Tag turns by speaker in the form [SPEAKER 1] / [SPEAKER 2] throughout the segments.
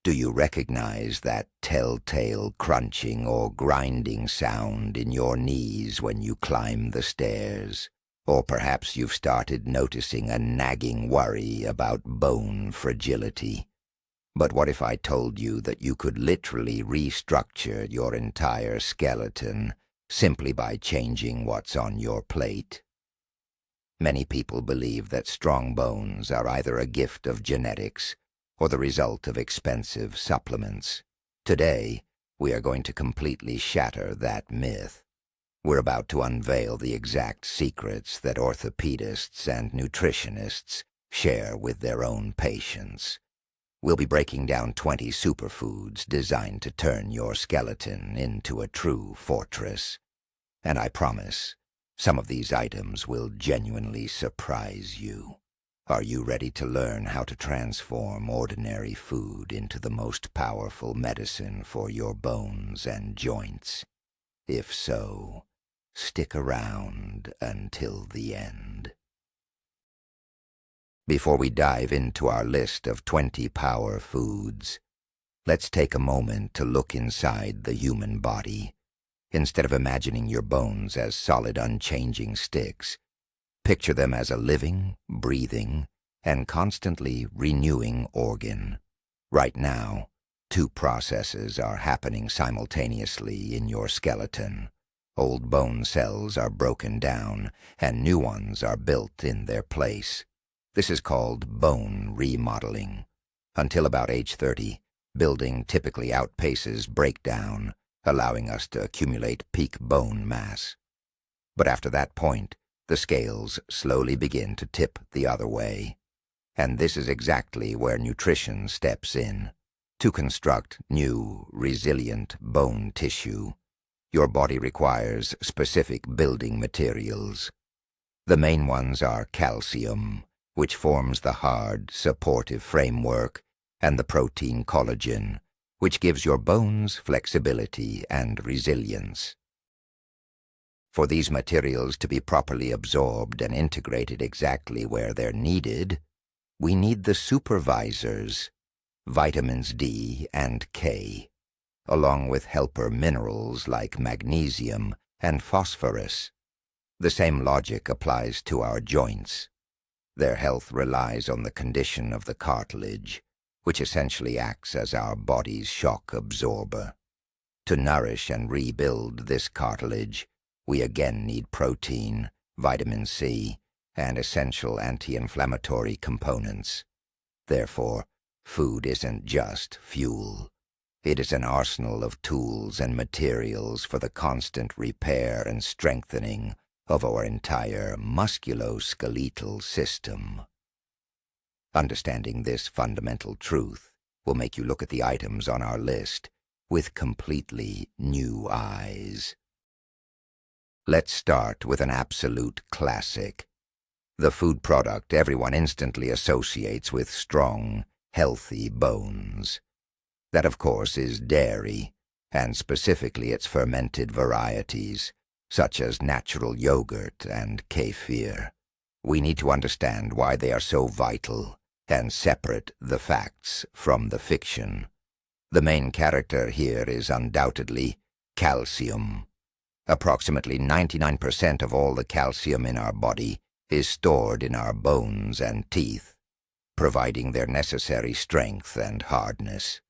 [SPEAKER 1] Do you recognize that telltale crunching or grinding sound in your knees when you climb the stairs? Or perhaps you've started noticing a nagging worry about bone fragility. But what if I told you that you could literally restructure your entire skeleton simply by changing what's on your plate? Many people believe that strong bones are either a gift of genetics or the result of expensive supplements. Today, we are going to completely shatter that myth. We're about to unveil the exact secrets that orthopedists and nutritionists share with their own patients. We'll be breaking down 20 superfoods designed to turn your skeleton into a true fortress. And I promise, some of these items will genuinely surprise you. Are you ready to learn how to transform ordinary food into the most powerful medicine for your bones and joints? If so, stick around until the end. Before we dive into our list of 20 power foods, let's take a moment to look inside the human body. Instead of imagining your bones as solid, unchanging sticks, picture them as a living, breathing, and constantly renewing organ. Right now, two processes are happening simultaneously in your skeleton. Old bone cells are broken down, and new ones are built in their place. This is called bone remodeling. Until about age 30, building typically outpaces breakdown, allowing us to accumulate peak bone mass. But after that point, the scales slowly begin to tip the other way. And this is exactly where nutrition steps in. To construct new, resilient bone tissue, your body requires specific building materials. The main ones are calcium, which forms the hard, supportive framework, and the protein collagen, which gives your bones flexibility and resilience. For these materials to be properly absorbed and integrated exactly where they're needed, we need the supervisors, vitamins D and K, along with helper minerals like magnesium and phosphorus. The same logic applies to our joints. Their health relies on the condition of the cartilage, which essentially acts as our body's shock absorber. To nourish and rebuild this cartilage, we again need protein, vitamin C, and essential anti-inflammatory components. Therefore, food isn't just fuel. It is an arsenal of tools and materials for the constant repair and strengthening of our entire musculoskeletal system. Understanding this fundamental truth will make you look at the items on our list with completely new eyes. Let's start with an absolute classic. The food product everyone instantly associates with strong, healthy bones. That, of course, is dairy, and specifically its fermented varieties, such as natural yogurt and kefir. We need to understand why they are so vital and separate the facts from the fiction. The main character here is undoubtedly calcium. Approximately 99% of all the calcium in our body is stored in our bones and teeth, providing their necessary strength and hardness.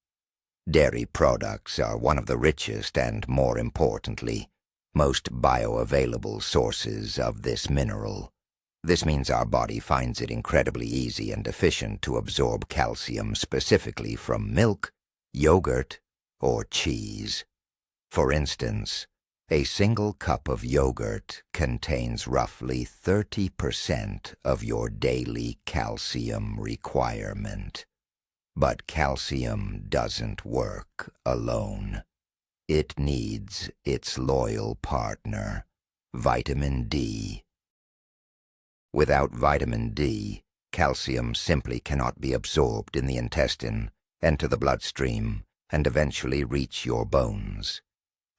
[SPEAKER 1] Dairy products are one of the richest and, more importantly, most bioavailable sources of this mineral. This means our body finds it incredibly easy and efficient to absorb calcium specifically from milk, yogurt, or cheese. For instance, a single cup of yogurt contains roughly 30% of your daily calcium requirement. But calcium doesn't work alone. It needs its loyal partner, vitamin D. Without vitamin D, calcium simply cannot be absorbed in the intestine, enter the bloodstream, and eventually reach your bones.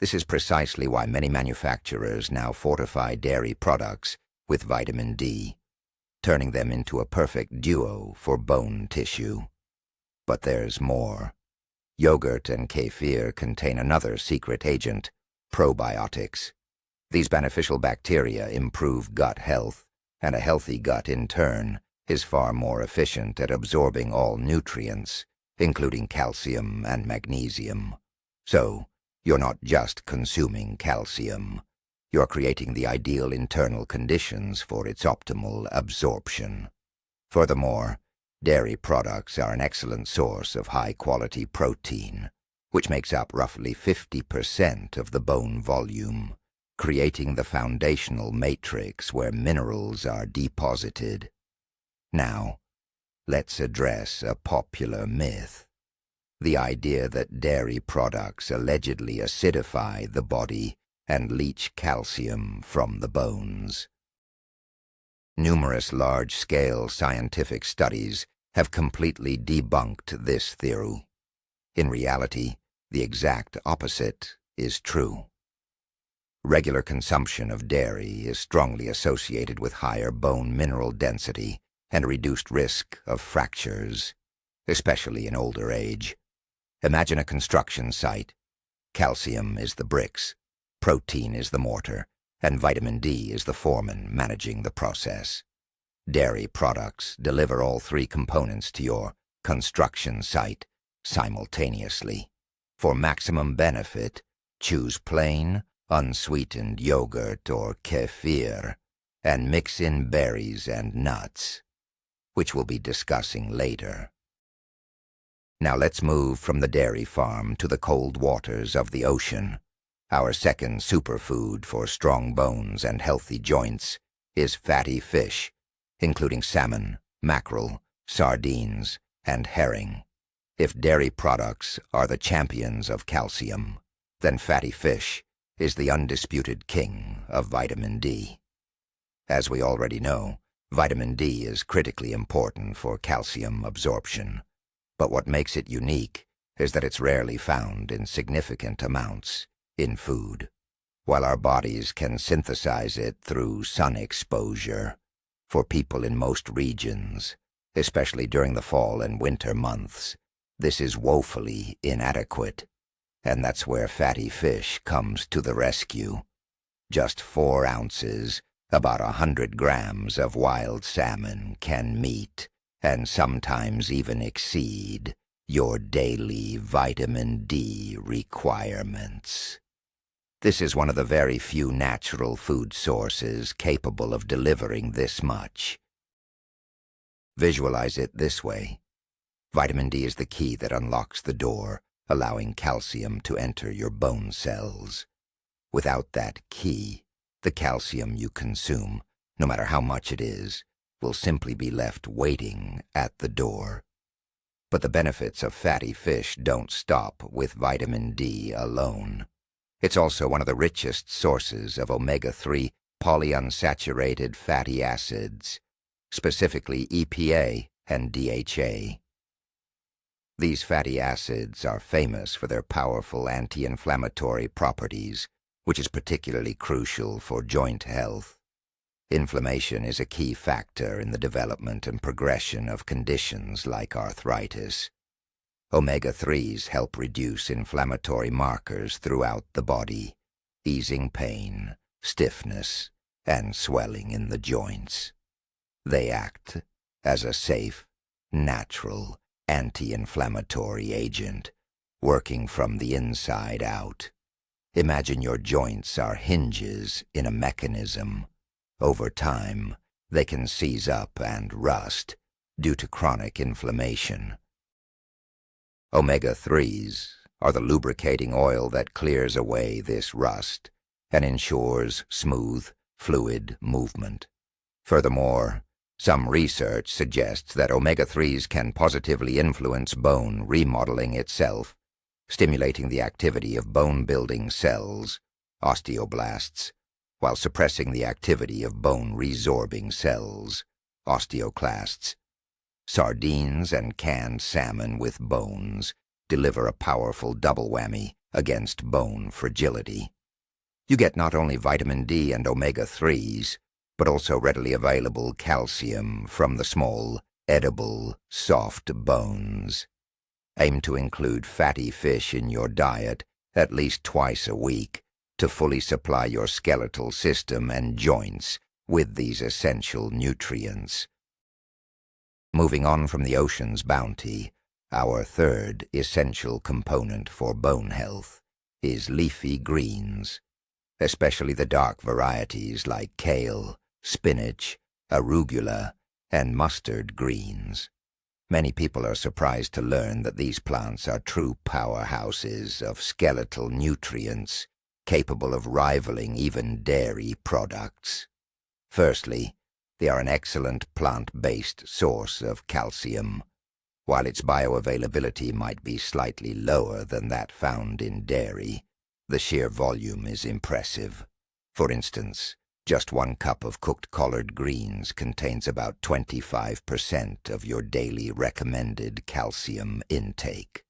[SPEAKER 1] This is precisely why many manufacturers now fortify dairy products with vitamin D, turning them into a perfect duo for bone tissue. But there's more. Yogurt and kefir contain another secret agent, probiotics. These beneficial bacteria improve gut health, and a healthy gut in turn is far more efficient at absorbing all nutrients, including calcium and magnesium. So, you're not just consuming calcium. You're creating the ideal internal conditions for its optimal absorption. Furthermore, dairy products are an excellent source of high-quality protein, which makes up roughly 50% of the bone volume, creating the foundational matrix where minerals are deposited. Now, let's address a popular myth: the idea that dairy products allegedly acidify the body and leach calcium from the bones. Numerous large-scale scientific studies have completely debunked this theory. In reality, the exact opposite is true. Regular consumption of dairy is strongly associated with higher bone mineral density and a reduced risk of fractures, especially in older age. Imagine a construction site. Calcium is the bricks, protein is the mortar, and vitamin D is the foreman managing the process. Dairy products deliver all three components to your construction site simultaneously. For maximum benefit, choose plain, unsweetened yogurt or kefir, and mix in berries and nuts, which we'll be discussing later. Now let's move from the dairy farm to the cold waters of the ocean. Our second superfood for strong bones and healthy joints is fatty fish, including salmon, mackerel, sardines, and herring. If dairy products are the champions of calcium, then fatty fish is the undisputed king of vitamin D. As we already know, vitamin D is critically important for calcium absorption, but what makes it unique is that it's rarely found in significant amounts in food. While our bodies can synthesize it through sun exposure, for people in most regions, especially during the fall and winter months, this is woefully inadequate, and that's where fatty fish comes to the rescue. Just 4 ounces, about 100 grams of wild salmon can meet, and sometimes even exceed, your daily vitamin D requirements. This is one of the very few natural food sources capable of delivering this much. Visualize it this way. Vitamin D is the key that unlocks the door, allowing calcium to enter your bone cells. Without that key, the calcium you consume, no matter how much it is, will simply be left waiting at the door. But the benefits of fatty fish don't stop with vitamin D alone. It's also one of the richest sources of omega-3 polyunsaturated fatty acids, specifically EPA and DHA. These fatty acids are famous for their powerful anti-inflammatory properties, which is particularly crucial for joint health. Inflammation is a key factor in the development and progression of conditions like arthritis. Omega-3s help reduce inflammatory markers throughout the body, easing pain, stiffness, and swelling in the joints. They act as a safe, natural, anti-inflammatory agent, working from the inside out. Imagine your joints are hinges in a mechanism. Over time, they can seize up and rust due to chronic inflammation. Omega-3s are the lubricating oil that clears away this rust and ensures smooth, fluid movement. Furthermore, some research suggests that omega-3s can positively influence bone remodeling itself, stimulating the activity of bone-building cells, osteoblasts, while suppressing the activity of bone-resorbing cells, osteoclasts. Sardines and canned salmon with bones deliver a powerful double whammy against bone fragility. You get not only vitamin D and omega-3s, but also readily available calcium from the small, edible, soft bones. Aim to include fatty fish in your diet at least twice a week to fully supply your skeletal system and joints with these essential nutrients. Moving on from the ocean's bounty, our third essential component for bone health is leafy greens, especially the dark varieties like kale, spinach, arugula, and mustard greens. Many people are surprised to learn that these plants are true powerhouses of skeletal nutrients, capable of rivaling even dairy products. Firstly, they are an excellent plant-based source of calcium. While its bioavailability might be slightly lower than that found in dairy, the sheer volume is impressive. For instance, just 1 cup of cooked collard greens contains about 25% of your daily recommended calcium intake.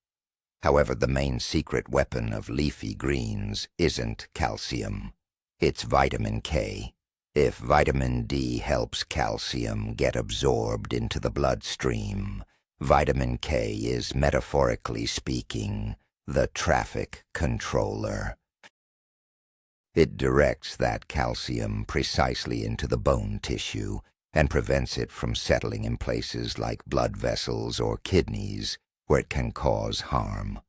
[SPEAKER 1] However, the main secret weapon of leafy greens isn't calcium. It's vitamin K. If vitamin D helps calcium get absorbed into the bloodstream, vitamin K is, metaphorically speaking, the traffic controller. It directs that calcium precisely into the bone tissue and prevents it from settling in places like blood vessels or kidneys where it can cause harm.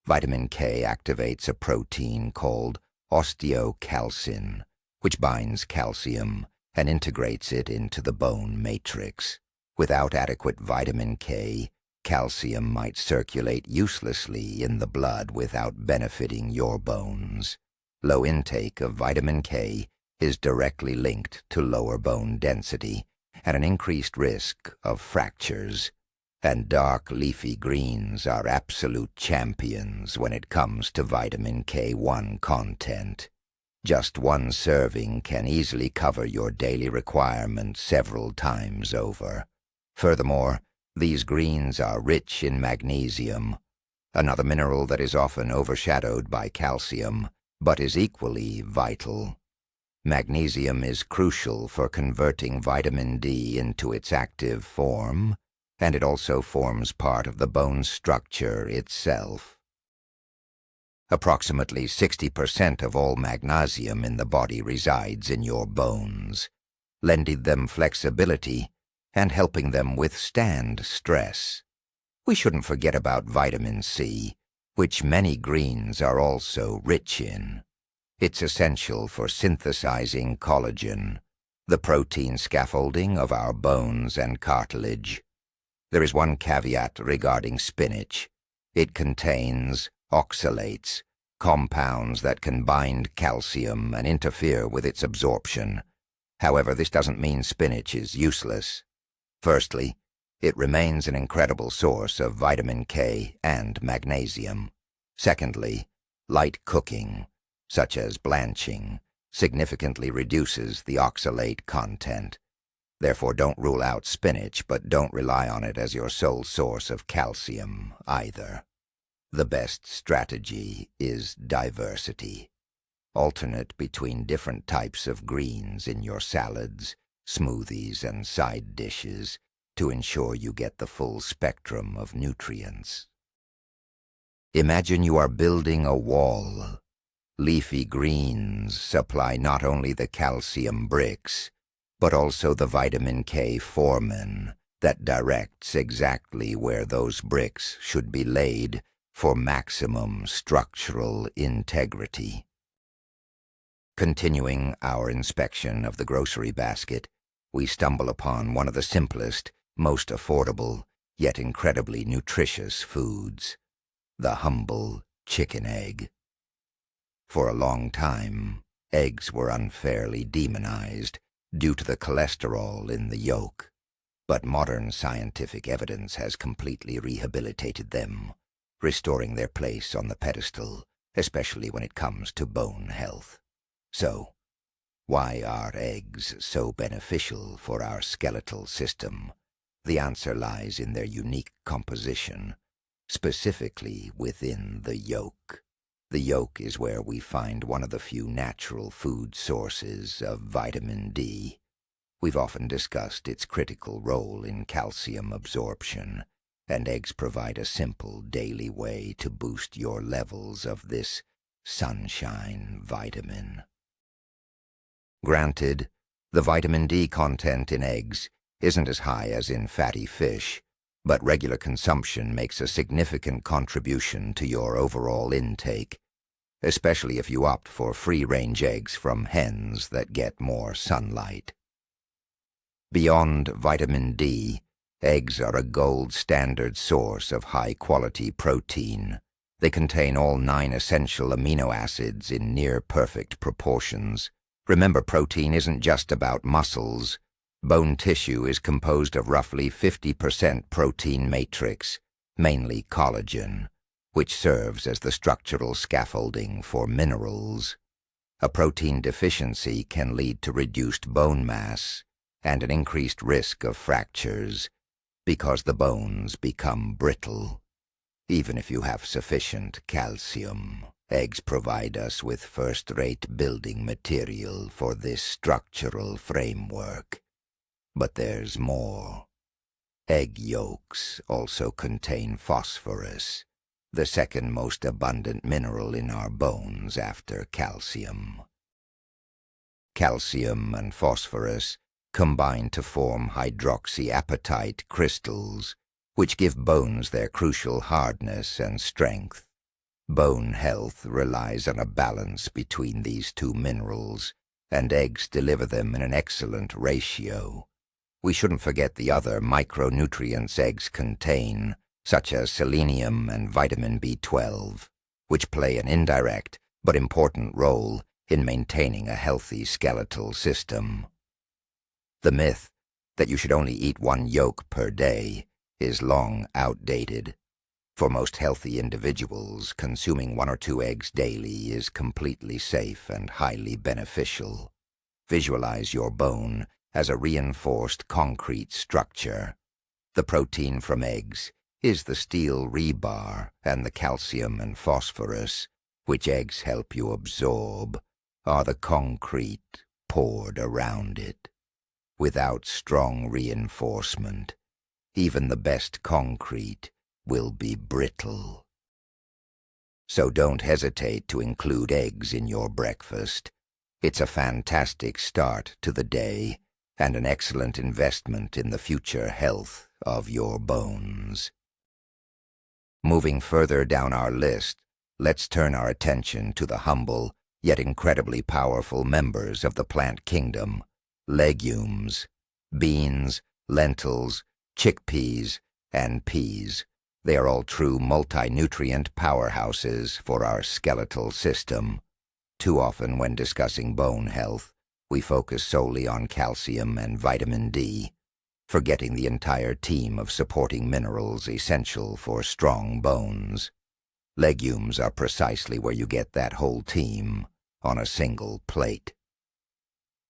[SPEAKER 1] Vitamin K activates a protein called osteocalcin, which binds calcium and integrates it into the bone matrix. Without adequate vitamin K, calcium might circulate uselessly in the blood without benefiting your bones. Low intake of vitamin K is directly linked to lower bone density and an increased risk of fractures. And dark leafy greens are absolute champions when it comes to vitamin K1 content. Just 1 serving can easily cover your daily requirement several times over. Furthermore, these greens are rich in magnesium, another mineral that is often overshadowed by calcium, but is equally vital. Magnesium is crucial for converting vitamin D into its active form, and it also forms part of the bone structure itself. Approximately 60% of all magnesium in the body resides in your bones, lending them flexibility and helping them withstand stress. We shouldn't forget about vitamin C, which many greens are also rich in. It's essential for synthesizing collagen, the protein scaffolding of our bones and cartilage. There is one caveat regarding spinach. It contains oxalates, compounds that can bind calcium and interfere with its absorption. However, this doesn't mean spinach is useless. Firstly, it remains an incredible source of vitamin K and magnesium. Secondly, light cooking, such as blanching, significantly reduces the oxalate content. Therefore, don't rule out spinach, but don't rely on it as your sole source of calcium either. The best strategy is diversity. Alternate between different types of greens in your salads, smoothies, and side dishes to ensure you get the full spectrum of nutrients. Imagine you are building a wall. Leafy greens supply not only the calcium bricks, but also the vitamin K foreman that directs exactly where those bricks should be laid for maximum structural integrity. Continuing our inspection of the grocery basket, we stumble upon one of the simplest, most affordable, yet incredibly nutritious foods, the humble chicken egg. For a long time, eggs were unfairly demonized due to the cholesterol in the yolk, but modern scientific evidence has completely rehabilitated them, restoring their place on the pedestal, especially when it comes to bone health. So, why are eggs so beneficial for our skeletal system? The answer lies in their unique composition, specifically within the yolk. The yolk is where we find one of the few natural food sources of vitamin D. We've often discussed its critical role in calcium absorption, and eggs provide a simple daily way to boost your levels of this sunshine vitamin. Granted, the vitamin D content in eggs isn't as high as in fatty fish, but regular consumption makes a significant contribution to your overall intake, especially if you opt for free-range eggs from hens that get more sunlight. Beyond vitamin D, eggs are a gold standard source of high-quality protein. They contain all 9 essential amino acids in near-perfect proportions. Remember, protein isn't just about muscles. Bone tissue is composed of roughly 50% protein matrix, mainly collagen, which serves as the structural scaffolding for minerals. A protein deficiency can lead to reduced bone mass and an increased risk of fractures because the bones become brittle. Even if you have sufficient calcium, eggs provide us with first-rate building material for this structural framework. But there's more. Egg yolks also contain phosphorus, the second most abundant mineral in our bones after calcium. Calcium and phosphorus combine to form hydroxyapatite crystals, which give bones their crucial hardness and strength. Bone health relies on a balance between these two minerals, and eggs deliver them in an excellent ratio. We shouldn't forget the other micronutrients eggs contain, such as selenium and vitamin B12, which play an indirect but important role in maintaining a healthy skeletal system. The myth that you should only eat 1 yolk per day is long outdated. For most healthy individuals, consuming 1 or 2 eggs daily is completely safe and highly beneficial. Visualize your bone as a reinforced concrete structure. The protein from eggs is the steel rebar, and the calcium and phosphorus, which eggs help you absorb, are the concrete poured around it. Without strong reinforcement, even the best concrete will be brittle. So don't hesitate to include eggs in your breakfast. It's a fantastic start to the day and an excellent investment in the future health of your bones. Moving further down our list, let's turn our attention to the humble yet incredibly powerful members of the plant kingdom: legumes, beans, lentils, chickpeas, and peas. They are all true multi-nutrient powerhouses for our skeletal system. Too often when discussing bone health, we focus solely on calcium and vitamin D, forgetting the entire team of supporting minerals essential for strong bones. Legumes are precisely where you get that whole team on a single plate.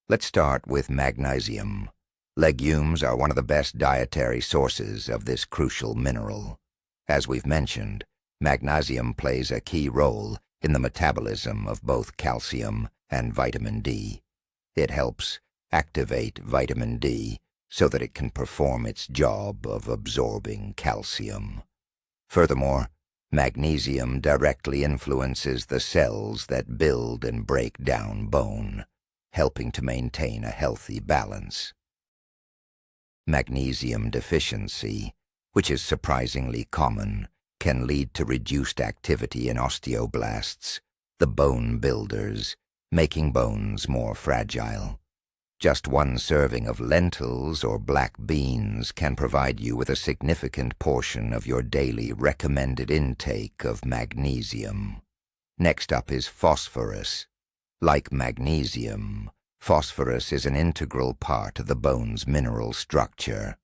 [SPEAKER 1] Let's start with magnesium. Legumes are one of the best dietary sources of this crucial mineral. As we've mentioned, magnesium plays a key role in the metabolism of both calcium and vitamin D. It helps activate vitamin D so that it can perform its job of absorbing calcium. Furthermore, magnesium directly influences the cells that build and break down bone, helping to maintain a healthy balance. Magnesium deficiency, which is surprisingly common, can lead to reduced activity in osteoblasts, the bone builders, making bones more fragile. Just 1 serving of lentils or black beans can provide you with a significant portion of your daily recommended intake of magnesium. Next up is phosphorus. Like magnesium, phosphorus is an integral part of the bone's mineral structure.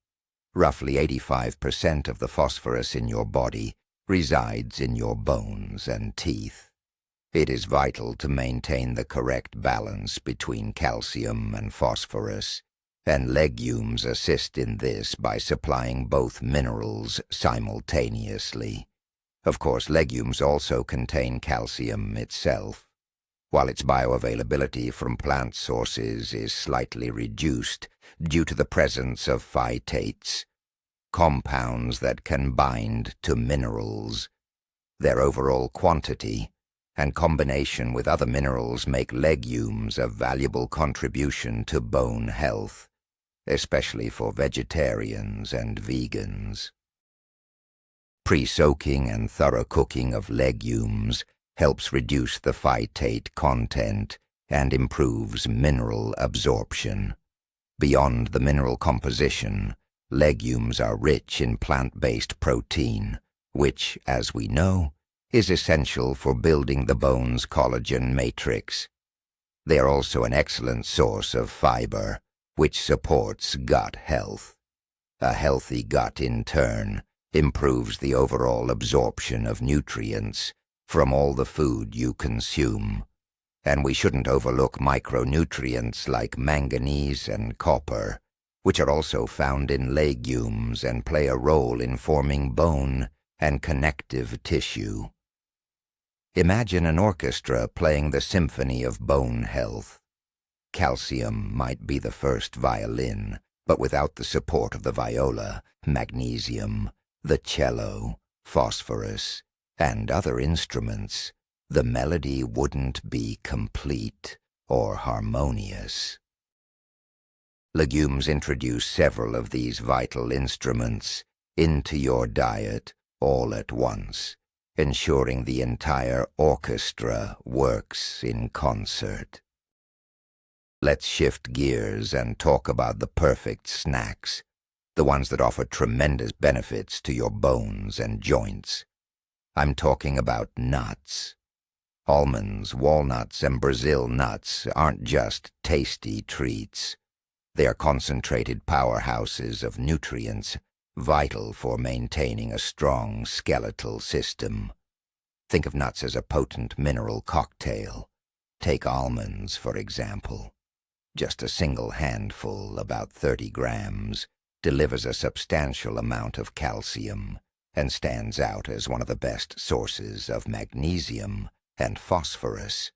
[SPEAKER 1] Roughly 85% of the phosphorus in your body resides in your bones and teeth. It is vital to maintain the correct balance between calcium and phosphorus, and legumes assist in this by supplying both minerals simultaneously. Of course, legumes also contain calcium itself. While its bioavailability from plant sources is slightly reduced due to the presence of phytates, compounds that can bind to minerals. Their overall quantity and combination with other minerals make legumes a valuable contribution to bone health, especially for vegetarians and vegans. Pre-soaking and thorough cooking of legumes helps reduce the phytate content and improves mineral absorption. Beyond the mineral composition, legumes are rich in plant-based protein, which, as we know, is essential for building the bone's collagen matrix. They are also an excellent source of fiber, which supports gut health. A healthy gut, in turn, improves the overall absorption of nutrients from all the food you consume. And we shouldn't overlook micronutrients like manganese and copper, which are also found in legumes and play a role in forming bone and connective tissue. Imagine an orchestra playing the symphony of bone health. Calcium might be the first violin, but without the support of the viola, magnesium, the cello, phosphorus, and other instruments, the melody wouldn't be complete or harmonious. Legumes introduce several of these vital instruments into your diet all at once, ensuring the entire orchestra works in concert. Let's shift gears and talk about the perfect snacks, the ones that offer tremendous benefits to your bones and joints. I'm talking about nuts. Almonds, walnuts, and Brazil nuts aren't just tasty treats. They are concentrated powerhouses of nutrients vital for maintaining a strong skeletal system. Think of nuts as a potent mineral cocktail. Take almonds, for example. Just a single handful, about 30 grams, delivers a substantial amount of calcium and stands out as one of the best sources of magnesium and phosphorus.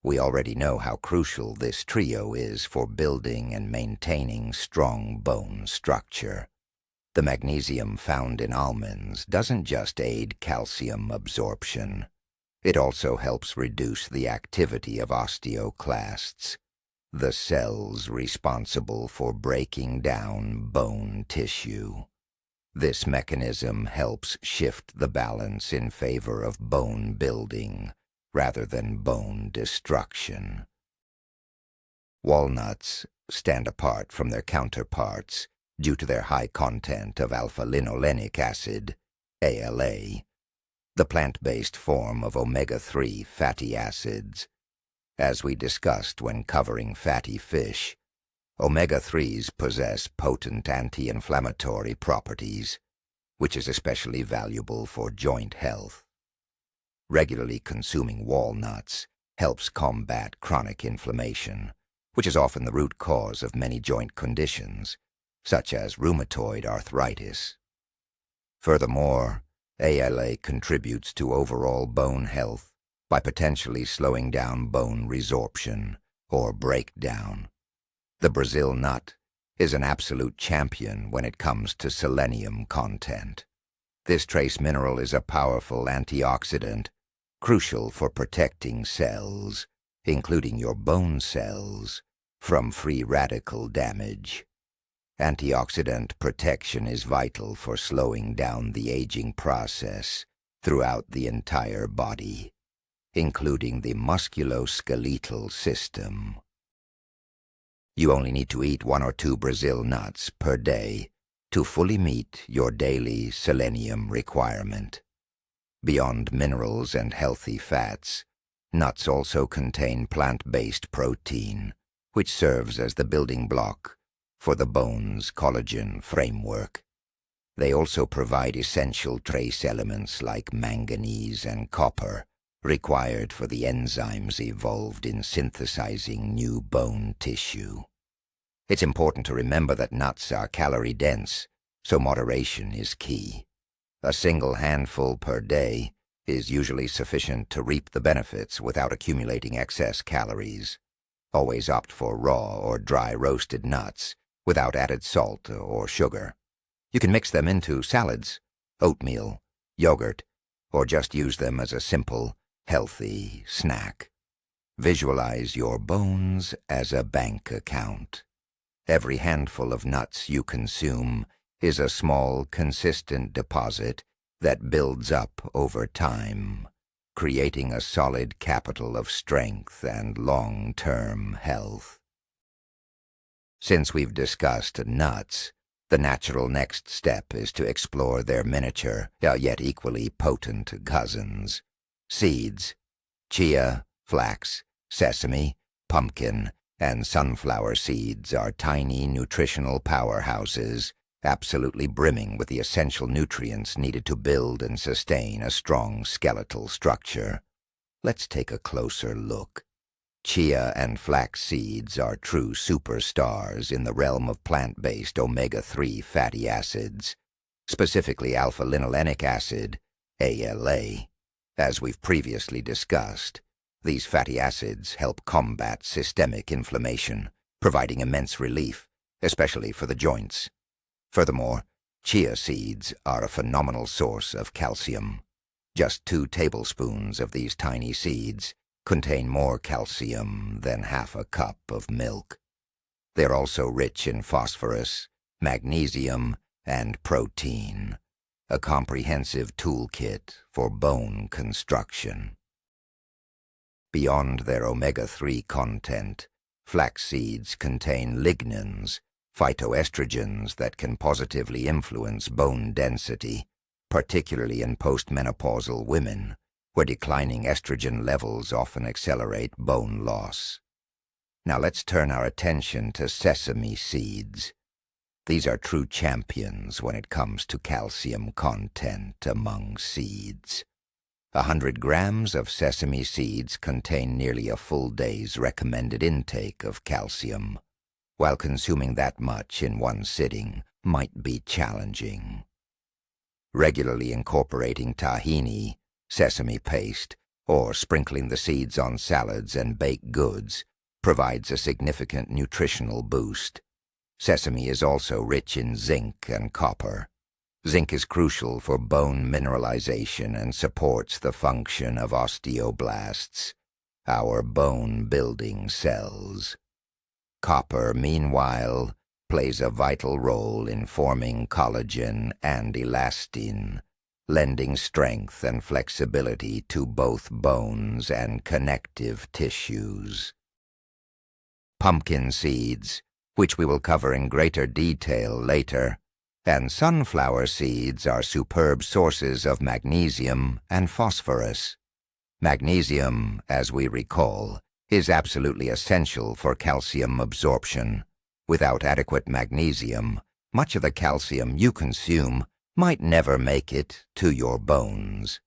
[SPEAKER 1] We already know how crucial this trio is for building and maintaining strong bone structure. The magnesium found in almonds doesn't just aid calcium absorption. It also helps reduce the activity of osteoclasts, the cells responsible for breaking down bone tissue. This mechanism helps shift the balance in favor of bone building rather than bone destruction. Walnuts stand apart from their counterparts due to their high content of alpha-linolenic acid, ALA, the plant-based form of omega-3 fatty acids. As we discussed when covering fatty fish, omega-3s possess potent anti-inflammatory properties, which is especially valuable for joint health. Regularly consuming walnuts helps combat chronic inflammation, which is often the root cause of many joint conditions, such as rheumatoid arthritis. Furthermore, ALA contributes to overall bone health by potentially slowing down bone resorption or breakdown. The Brazil nut is an absolute champion when it comes to selenium content. This trace mineral is a powerful antioxidant, crucial for protecting cells, including your bone cells, from free radical damage. Antioxidant protection is vital for slowing down the aging process throughout the entire body, including the musculoskeletal system. You only need to eat 1 or 2 Brazil nuts per day to fully meet your daily selenium requirement. Beyond minerals and healthy fats, nuts also contain plant-based protein, which serves as the building block for the bone's collagen framework. They also provide essential trace elements like manganese and copper, required for the enzymes evolved in synthesizing new bone tissue. It's important to remember that nuts are calorie-dense, so moderation is key. A single handful per day is usually sufficient to reap the benefits without accumulating excess calories. Always opt for raw or dry roasted nuts without added salt or sugar. You can mix them into salads, oatmeal, yogurt, or just use them as a simple, healthy snack. Visualize your bones as a bank account. Every handful of nuts you consume is a small, consistent deposit that builds up over time, creating a solid capital of strength and long-term health. Since we've discussed nuts, the natural next step is to explore their miniature, yet equally potent cousins. Seeds: chia, flax, sesame, pumpkin, and sunflower seeds are tiny nutritional powerhouses, absolutely brimming with the essential nutrients needed to build and sustain a strong skeletal structure. Let's take a closer look. Chia and flax seeds are true superstars in the realm of plant-based omega-3 fatty acids, specifically alpha-linolenic acid, ALA. As we've previously discussed, these fatty acids help combat systemic inflammation, providing immense relief, especially for the joints. Furthermore, chia seeds are a phenomenal source of calcium. Just 2 tablespoons of these tiny seeds contain more calcium than half a cup of milk. They're also rich in phosphorus, magnesium, and protein, a comprehensive toolkit for bone construction. Beyond their omega-3 content, flax seeds contain lignans, phytoestrogens that can positively influence bone density, particularly in postmenopausal women, where declining estrogen levels often accelerate bone loss. Now let's turn our attention to sesame seeds. These are true champions when it comes to calcium content among seeds. 100 grams of sesame seeds contain nearly a full day's recommended intake of calcium. While consuming that much in one sitting might be challenging. Regularly incorporating tahini, sesame paste, or sprinkling the seeds on salads and baked goods provides a significant nutritional boost. Sesame is also rich in zinc and copper. Zinc is crucial for bone mineralization and supports the function of osteoblasts, our bone-building cells. Copper, meanwhile, plays a vital role in forming collagen and elastin, lending strength and flexibility to both bones and connective tissues. Pumpkin seeds, which we will cover in greater detail later, and sunflower seeds are superb sources of magnesium and phosphorus. Magnesium, as we recall, is absolutely essential for calcium absorption. Without adequate magnesium, much of the calcium you consume might never make it to your bones.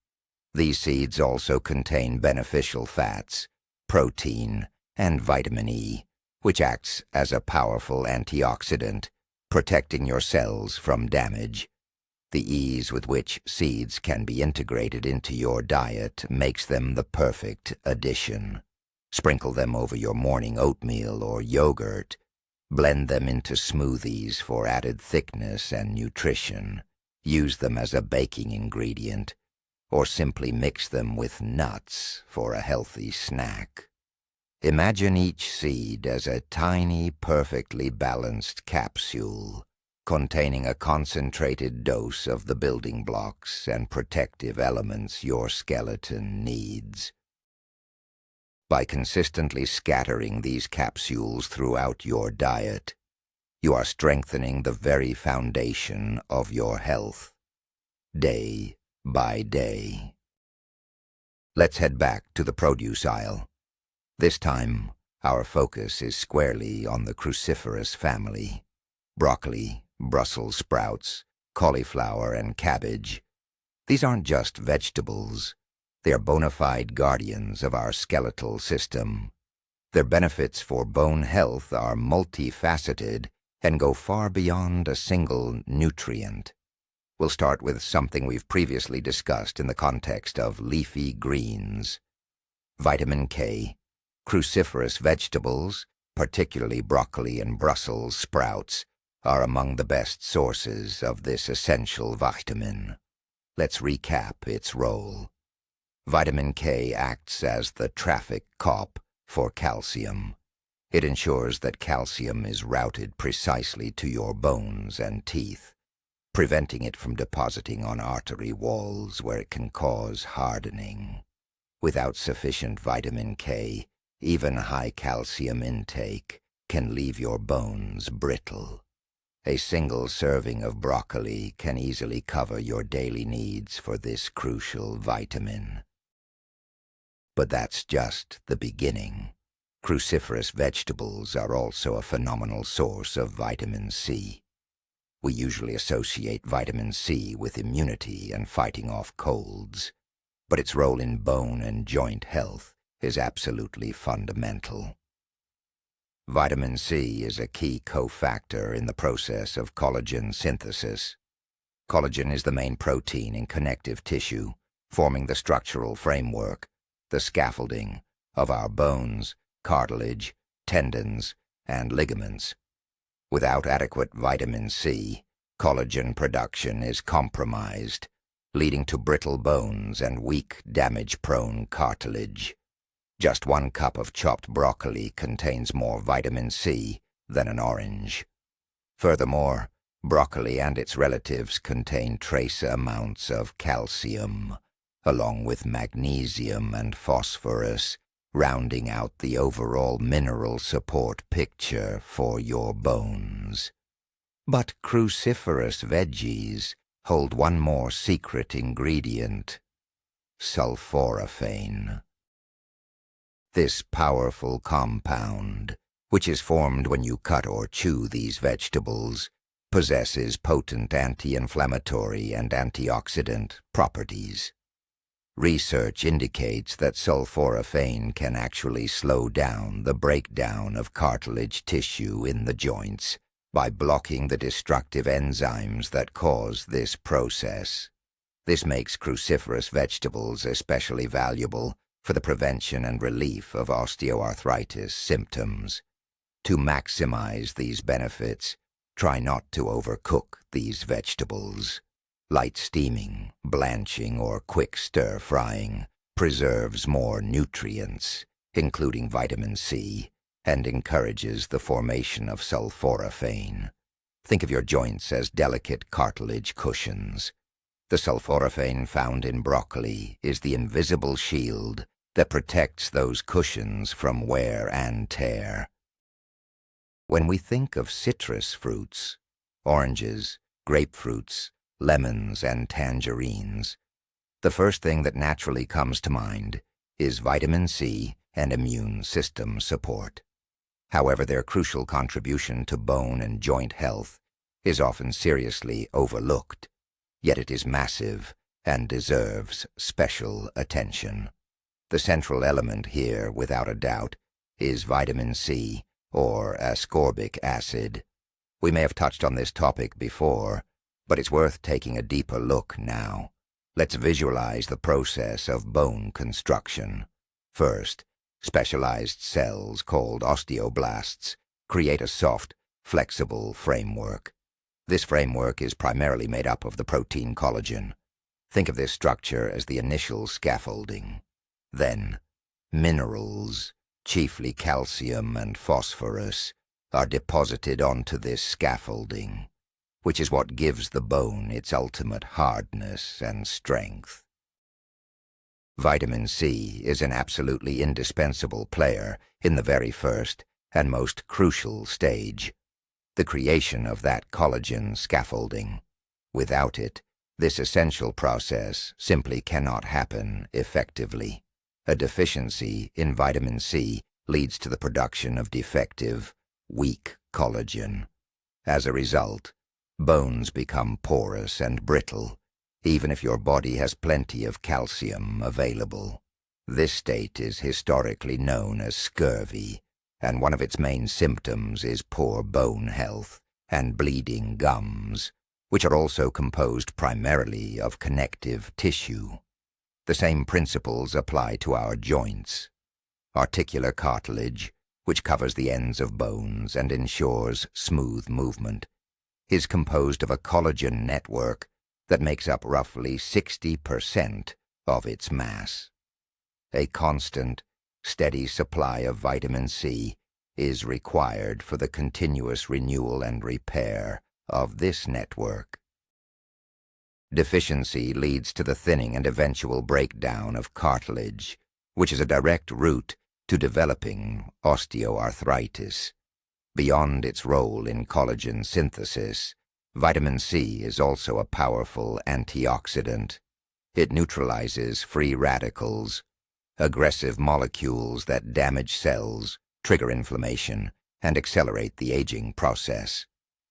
[SPEAKER 1] These seeds also contain beneficial fats, protein, and vitamin E, which acts as a powerful antioxidant, protecting your cells from damage. The ease with which seeds can be integrated into your diet makes them the perfect addition. Sprinkle them over your morning oatmeal or yogurt. Blend them into smoothies for added thickness and nutrition. Use them as a baking ingredient, or simply mix them with nuts for a healthy snack. Imagine each seed as a tiny, perfectly balanced capsule, containing a concentrated dose of the building blocks and protective elements your skeleton needs. By consistently scattering these capsules throughout your diet, you are strengthening the very foundation of your health, day by day. Let's head back to the produce aisle. This time, our focus is squarely on the cruciferous family: broccoli, Brussels sprouts, cauliflower, and cabbage. These aren't just vegetables. They are bona fide guardians of our skeletal system. Their benefits for bone health are multifaceted and go far beyond a single nutrient. We'll start with something we've previously discussed in the context of leafy greens. Vitamin K. Cruciferous vegetables, particularly broccoli and Brussels sprouts, are among the best sources of this essential vitamin. Let's recap its role. Vitamin K acts as the traffic cop for calcium. It ensures that calcium is routed precisely to your bones and teeth, preventing it from depositing on artery walls where it can cause hardening. Without sufficient vitamin K, even high calcium intake can leave your bones brittle. A single serving of broccoli can easily cover your daily needs for this crucial vitamin. But that's just the beginning. Cruciferous vegetables are also a phenomenal source of vitamin C. We usually associate vitamin C with immunity and fighting off colds, but its role in bone and joint health is absolutely fundamental. Vitamin C is a key cofactor in the process of collagen synthesis. Collagen is the main protein in connective tissue, forming the structural framework, the scaffolding of our bones, cartilage, tendons, and ligaments. Without adequate vitamin C, collagen production is compromised, leading to brittle bones and weak, damage-prone cartilage. Just 1 cup of chopped broccoli contains more vitamin C than an orange. Furthermore, broccoli and its relatives contain trace amounts of calcium, along with magnesium and phosphorus, rounding out the overall mineral support picture for your bones. But cruciferous veggies hold one more secret ingredient: sulforaphane. This powerful compound, which is formed when you cut or chew these vegetables, possesses potent anti-inflammatory and antioxidant properties. Research indicates that sulforaphane can actually slow down the breakdown of cartilage tissue in the joints by blocking the destructive enzymes that cause this process. This makes cruciferous vegetables especially valuable for the prevention and relief of osteoarthritis symptoms. To maximize these benefits, try not to overcook these vegetables. Light steaming, blanching, or quick stir-frying preserves more nutrients, including vitamin C, and encourages the formation of sulforaphane. Think of your joints as delicate cartilage cushions. The sulforaphane found in broccoli is the invisible shield that protects those cushions from wear and tear. When we think of citrus fruits, oranges, grapefruits, lemons, and tangerines, the first thing that naturally comes to mind is vitamin C and immune system support. However, their crucial contribution to bone and joint health is often seriously overlooked, yet it is massive and deserves special attention. The central element here, without a doubt, is vitamin C, or ascorbic acid. We may have touched on this topic before, but it's worth taking a deeper look now. Let's visualize the process of bone construction. First, specialized cells called osteoblasts create a soft, flexible framework. This framework is primarily made up of the protein collagen. Think of this structure as the initial scaffolding. Then, minerals, chiefly calcium and phosphorus, are deposited onto this scaffolding, which is what gives the bone its ultimate hardness and strength. Vitamin C is an absolutely indispensable player in the very first and most crucial stage, the creation of that collagen scaffolding. Without it, this essential process simply cannot happen effectively. A deficiency in vitamin C leads to the production of defective, weak collagen. As a result, bones become porous and brittle, even if your body has plenty of calcium available. This state is historically known as scurvy, and one of its main symptoms is poor bone health and bleeding gums, which are also composed primarily of connective tissue. The same principles apply to our joints. Articular cartilage, which covers the ends of bones and ensures smooth movement, is composed of a collagen network that makes up roughly 60% of its mass. A constant, steady supply of vitamin C is required for the continuous renewal and repair of this network. Deficiency leads to the thinning and eventual breakdown of cartilage, which is a direct route to developing osteoarthritis. Beyond its role in collagen synthesis, vitamin C is also a powerful antioxidant. It neutralizes free radicals, aggressive molecules that damage cells, trigger inflammation, and accelerate the aging process.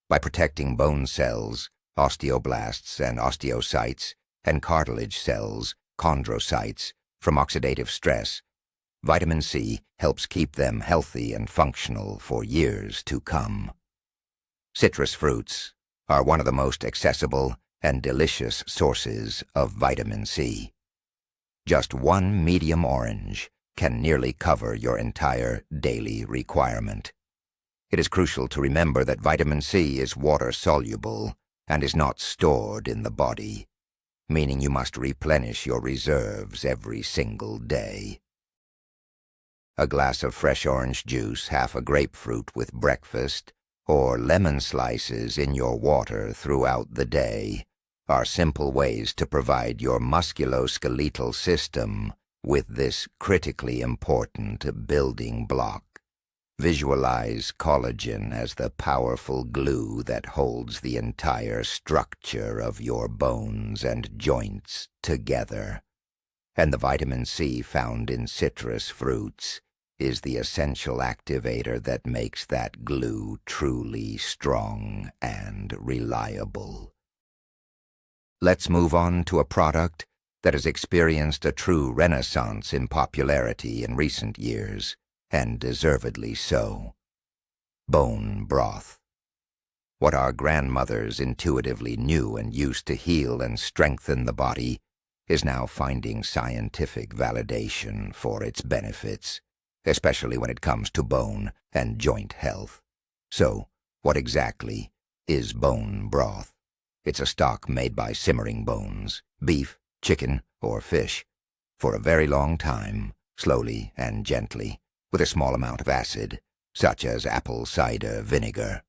[SPEAKER 1] By protecting bone cells, osteoblasts and osteocytes, and cartilage cells, chondrocytes, from oxidative stress, vitamin C helps keep them healthy and functional for years to come. Citrus fruits are one of the most accessible and delicious sources of vitamin C. Just one medium orange can nearly cover your entire daily requirement. It is crucial to remember that vitamin C is water-soluble and is not stored in the body, meaning you must replenish your reserves every single day. A glass of fresh orange juice, half a grapefruit with breakfast, or lemon slices in your water throughout the day are simple ways to provide your musculoskeletal system with this critically important building block. Visualize collagen as the powerful glue that holds the entire structure of your bones and joints together. And the vitamin C found in citrus fruits is the essential activator that makes that glue truly strong and reliable. Let's move on to a product that has experienced a true renaissance in popularity in recent years, and deservedly so. Bone broth. What our grandmothers intuitively knew and used to heal and strengthen the body is now finding scientific validation for its benefits, especially when it comes to bone and joint health. So, what exactly is bone broth? It's a stock made by simmering bones, beef, chicken, or fish, for a very long time, slowly and gently, with a small amount of acid, such as apple cider vinegar.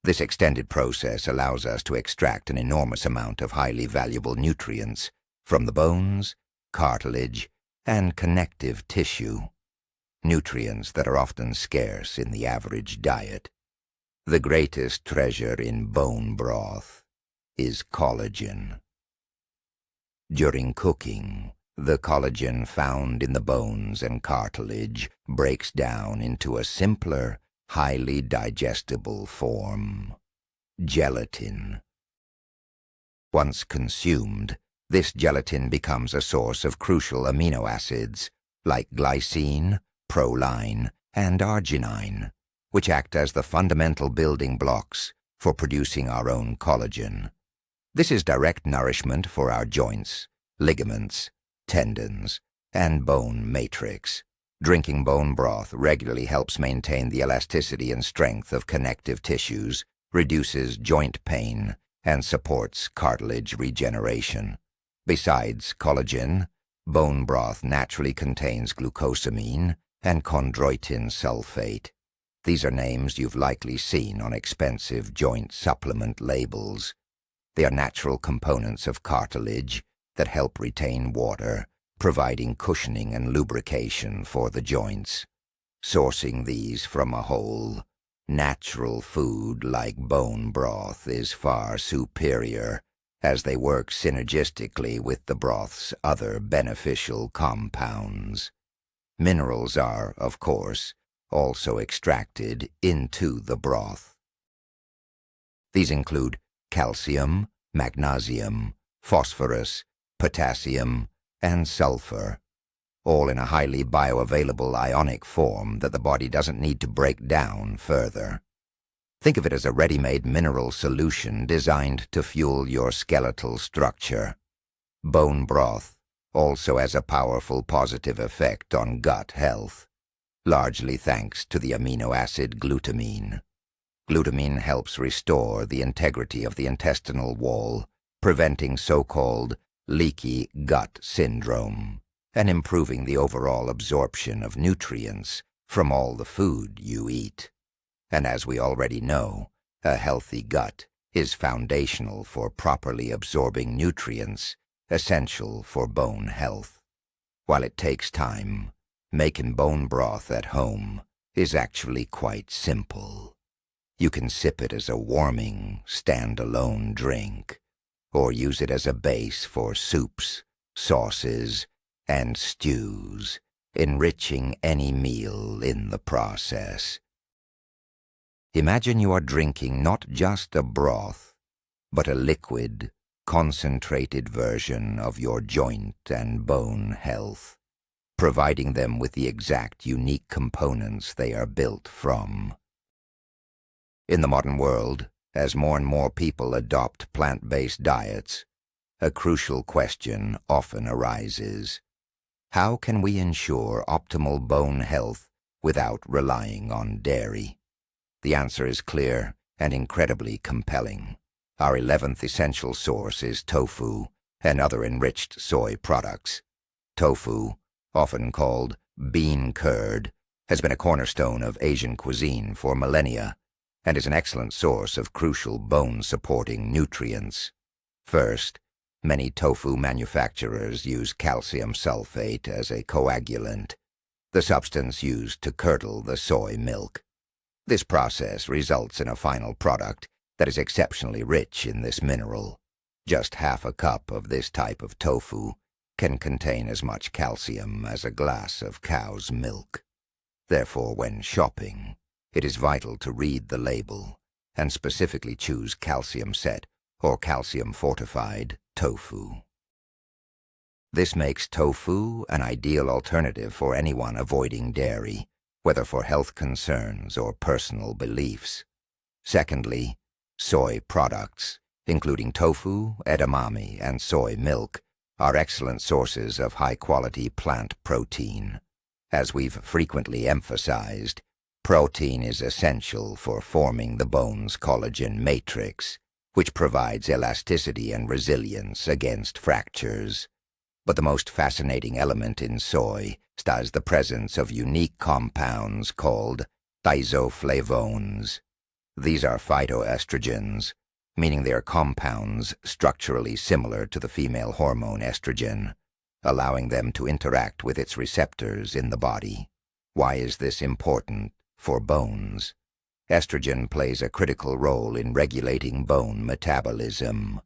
[SPEAKER 1] This extended process allows us to extract an enormous amount of highly valuable nutrients from the bones, cartilage, and connective tissue, nutrients that are often scarce in the average diet. The greatest treasure in bone broth is collagen. During cooking, the collagen found in the bones and cartilage breaks down into a simpler, highly digestible form: gelatin. Once consumed, this gelatin becomes a source of crucial amino acids like glycine, proline, and arginine, which act as the fundamental building blocks for producing our own collagen. This is direct nourishment for our joints, ligaments, tendons, and bone matrix. Drinking bone broth regularly helps maintain the elasticity and strength of connective tissues, reduces joint pain, and supports cartilage regeneration. Besides collagen, bone broth naturally contains glucosamine and chondroitin sulfate. These are names you've likely seen on expensive joint supplement labels. They are natural components of cartilage that help retain water, providing cushioning and lubrication for the joints. Sourcing these from a whole, natural food like bone broth is far superior, as they work synergistically with the broth's other beneficial compounds. Minerals are, of course, also extracted into the broth. These include calcium, magnesium, phosphorus, potassium, and sulfur, all in a highly bioavailable ionic form that the body doesn't need to break down further. Think of it as a ready-made mineral solution designed to fuel your skeletal structure. Bone broth also has a powerful positive effect on gut health, largely thanks to the amino acid glutamine. Glutamine helps restore the integrity of the intestinal wall, preventing so-called leaky gut syndrome, and improving the overall absorption of nutrients from all the food you eat. And as we already know, a healthy gut is foundational for properly absorbing nutrients essential for bone health. While it takes time, making bone broth at home is actually quite simple. You can sip it as a warming, stand-alone drink, or use it as a base for soups, sauces, and stews, enriching any meal in the process. Imagine you are drinking not just a broth, but a liquid, concentrated version of your joint and bone health, providing them with the exact unique components they are built from. In the modern world, as more and more people adopt plant-based diets, a crucial question often arises. How can we ensure optimal bone health without relying on dairy? The answer is clear and incredibly compelling. Our 11th essential source is tofu and other enriched soy products. Tofu, often called bean curd, has been a cornerstone of Asian cuisine for millennia and is an excellent source of crucial bone-supporting nutrients. First, many tofu manufacturers use calcium sulfate as a coagulant, the substance used to curdle the soy milk. This process results in a final product that is exceptionally rich in this mineral. Just half a cup of this type of tofu can contain as much calcium as a glass of cow's milk. Therefore, when shopping, it is vital to read the label and specifically choose calcium-set or calcium-fortified tofu. This makes tofu an ideal alternative for anyone avoiding dairy, whether for health concerns or personal beliefs. Secondly, soy products, including tofu, edamame, and soy milk, are excellent sources of high-quality plant protein. As we've frequently emphasized, protein is essential for forming the bone's collagen matrix, which provides elasticity and resilience against fractures. But the most fascinating element in soy is the presence of unique compounds called isoflavones. These are phytoestrogens, meaning they are compounds structurally similar to the female hormone estrogen, allowing them to interact with its receptors in the body. Why is this important for bones? Estrogen plays a critical role in regulating bone metabolism.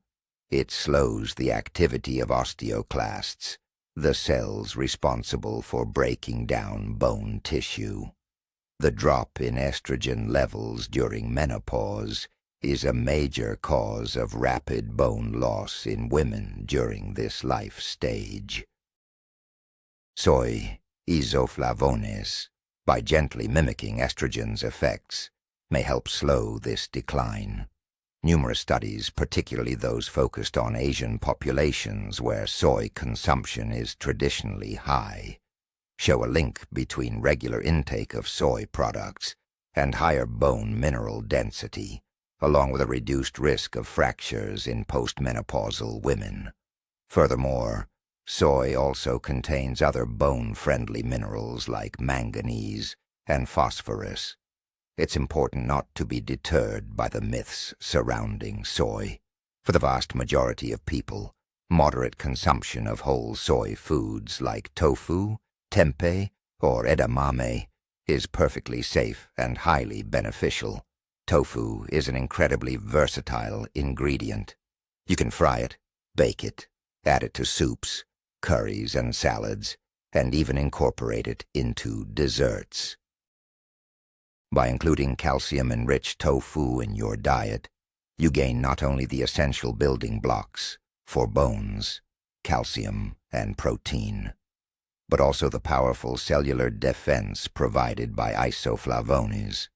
[SPEAKER 1] It slows the activity of osteoclasts, the cells responsible for breaking down bone tissue. The drop in estrogen levels during menopause is a major cause of rapid bone loss in women during this life stage. Soy isoflavones, by gently mimicking estrogen's effects, may help slow this decline. Numerous studies, particularly those focused on Asian populations where soy consumption is traditionally high, show a link between regular intake of soy products and higher bone mineral density, along with a reduced risk of fractures in postmenopausal women. Furthermore, soy also contains other bone-friendly minerals like manganese and phosphorus. It's important not to be deterred by the myths surrounding soy. For the vast majority of people, moderate consumption of whole soy foods like tofu, tempeh, or edamame is perfectly safe and highly beneficial. Tofu is an incredibly versatile ingredient. You can fry it, bake it, add it to soups, curries, and salads, and even incorporate it into desserts. By including calcium-enriched tofu in your diet, you gain not only the essential building blocks for bones, calcium, and protein, but also the powerful cellular defense provided by isoflavones.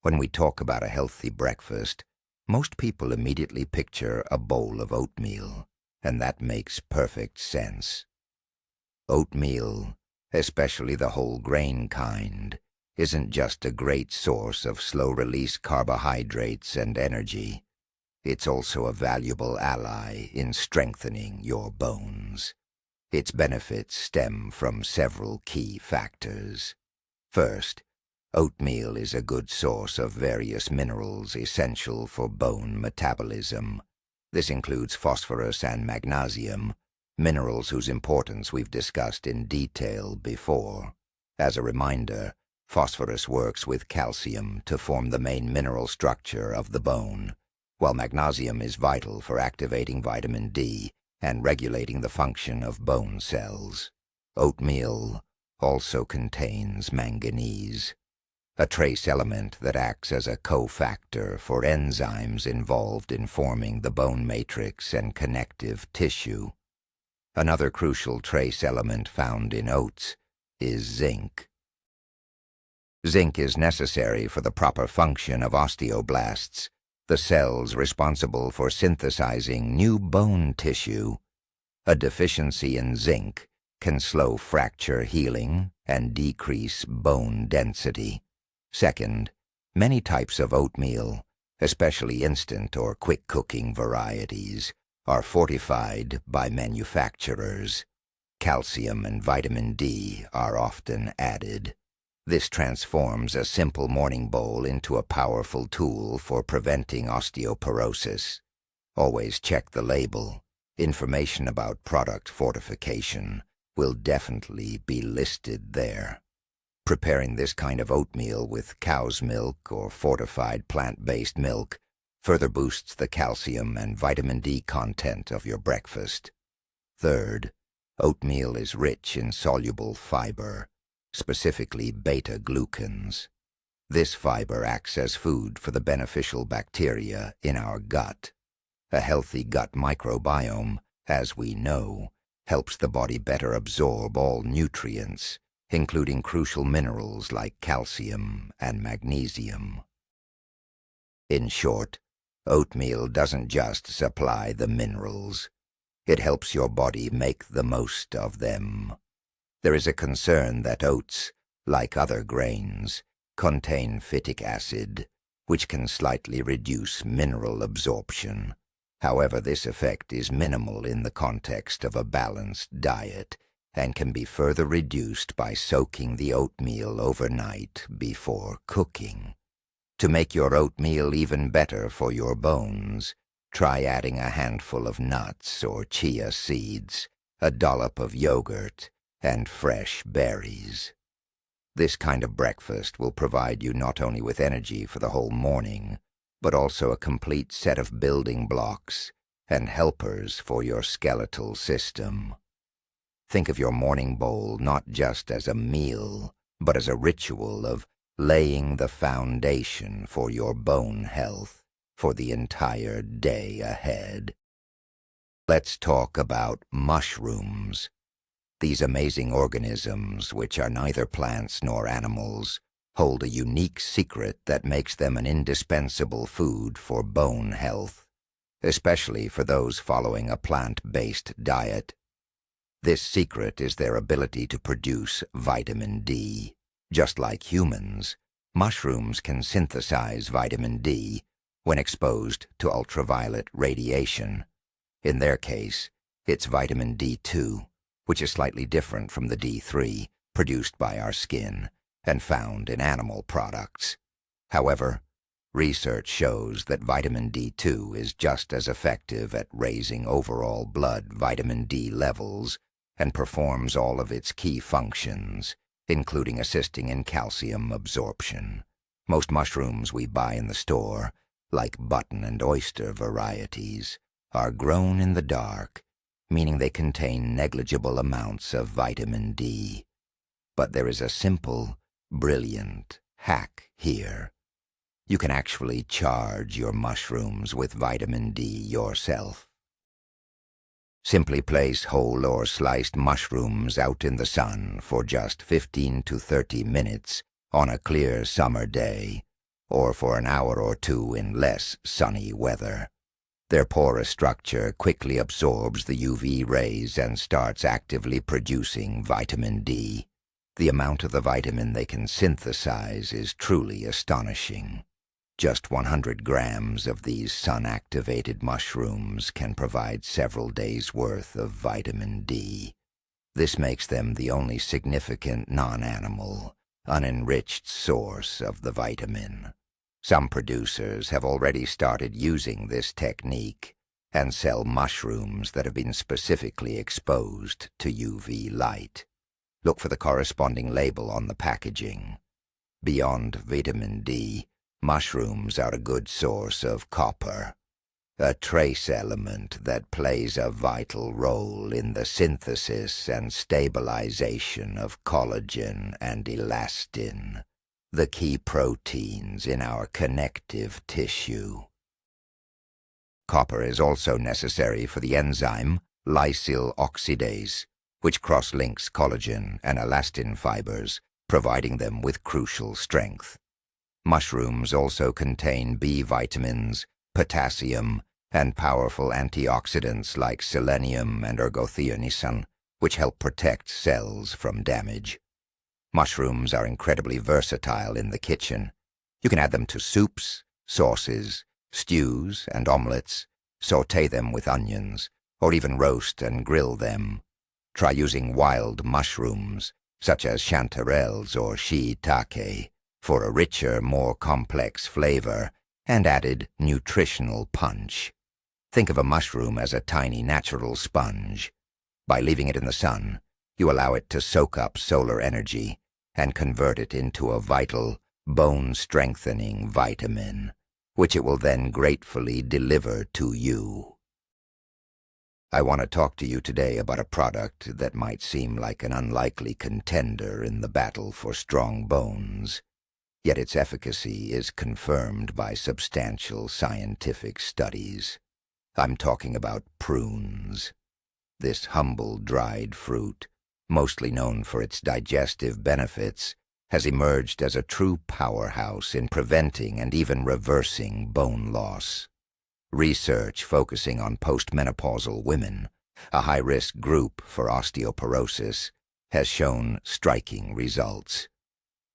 [SPEAKER 1] When we talk about a healthy breakfast, most people immediately picture a bowl of oatmeal, and that makes perfect sense. Oatmeal, especially the whole grain kind, isn't just a great source of slow-release carbohydrates and energy. It's also a valuable ally in strengthening your bones. Its benefits stem from several key factors. First, oatmeal is a good source of various minerals essential for bone metabolism. This includes phosphorus and magnesium, minerals whose importance we've discussed in detail before. As a reminder, phosphorus works with calcium to form the main mineral structure of the bone, while magnesium is vital for activating vitamin D and regulating the function of bone cells. Oatmeal also contains manganese, a trace element that acts as a cofactor for enzymes involved in forming the bone matrix and connective tissue. Another crucial trace element found in oats is zinc. Zinc is necessary for the proper function of osteoblasts, the cells responsible for synthesizing new bone tissue. A deficiency in zinc can slow fracture healing and decrease bone density. Second, many types of oatmeal, especially instant or quick cooking varieties, are fortified by manufacturers. Calcium and vitamin D are often added. This transforms a simple morning bowl into a powerful tool for preventing osteoporosis. Always check the label. Information about product fortification will definitely be listed there. Preparing this kind of oatmeal with cow's milk or fortified plant-based milk further boosts the calcium and vitamin D content of your breakfast. Third, oatmeal is rich in soluble fiber, specifically beta-glucans. This fiber acts as food for the beneficial bacteria in our gut. A healthy gut microbiome, as we know, helps the body better absorb all nutrients, including crucial minerals like calcium and magnesium. In short, oatmeal doesn't just supply the minerals. It helps your body make the most of them. There is a concern that oats, like other grains, contain phytic acid, which can slightly reduce mineral absorption. However, this effect is minimal in the context of a balanced diet and can be further reduced by soaking the oatmeal overnight before cooking. To make your oatmeal even better for your bones, try adding a handful of nuts or chia seeds, a dollop of yogurt, and fresh berries. This kind of breakfast will provide you not only with energy for the whole morning, but also a complete set of building blocks and helpers for your skeletal system. Think of your morning bowl not just as a meal, but as a ritual of laying the foundation for your bone health for the entire day ahead. Let's talk about mushrooms. These amazing organisms, which are neither plants nor animals, hold a unique secret that makes them an indispensable food for bone health, especially for those following a plant-based diet. This secret is their ability to produce vitamin D. Just like humans, mushrooms can synthesize vitamin D when exposed to ultraviolet radiation. In their case, it's vitamin D2, which is slightly different from the D3 produced by our skin and found in animal products. However, research shows that vitamin D2 is just as effective at raising overall blood vitamin D levels and performs all of its key functions, including assisting in calcium absorption. Most mushrooms we buy in the store, like button and oyster varieties, are grown in the dark, meaning they contain negligible amounts of vitamin D. But there is a simple, brilliant hack here. You can actually charge your mushrooms with vitamin D yourself. Simply place whole or sliced mushrooms out in the sun for just 15 to 30 minutes on a clear summer day, or for an hour or two in less sunny weather. Their porous structure quickly absorbs the UV rays and starts actively producing vitamin D. The amount of the vitamin they can synthesize is truly astonishing. Just 100 grams of these sun-activated mushrooms can provide several days' worth of vitamin D. This makes them the only significant non-animal, unenriched source of the vitamin. Some producers have already started using this technique and sell mushrooms that have been specifically exposed to UV light. Look for the corresponding label on the packaging. Beyond vitamin D, mushrooms are a good source of copper, a trace element that plays a vital role in the synthesis and stabilization of collagen and elastin, the key proteins in our connective tissue. Copper is also necessary for the enzyme lysyl oxidase, which cross-links collagen and elastin fibers, providing them with crucial strength. Mushrooms also contain B vitamins, potassium, and powerful antioxidants like selenium and ergothionesin, which help protect cells from damage. Mushrooms are incredibly versatile in the kitchen. You can add them to soups, sauces, stews, and omelets, sauté them with onions, or even roast and grill them. Try using wild mushrooms, such as chanterelles or shiitake, for a richer, more complex flavor and added nutritional punch. Think of a mushroom as a tiny natural sponge. By leaving it in the sun, you allow it to soak up solar energy and convert it into a vital, bone-strengthening vitamin, which it will then gratefully deliver to you. I want to talk to you today about a product that might seem like an unlikely contender in the battle for strong bones, yet its efficacy is confirmed by substantial scientific studies. I'm talking about prunes. This humble dried fruit, mostly known for its digestive benefits, has emerged as a true powerhouse in preventing and even reversing bone loss. Research focusing on postmenopausal women, a high-risk group for osteoporosis, has shown striking results.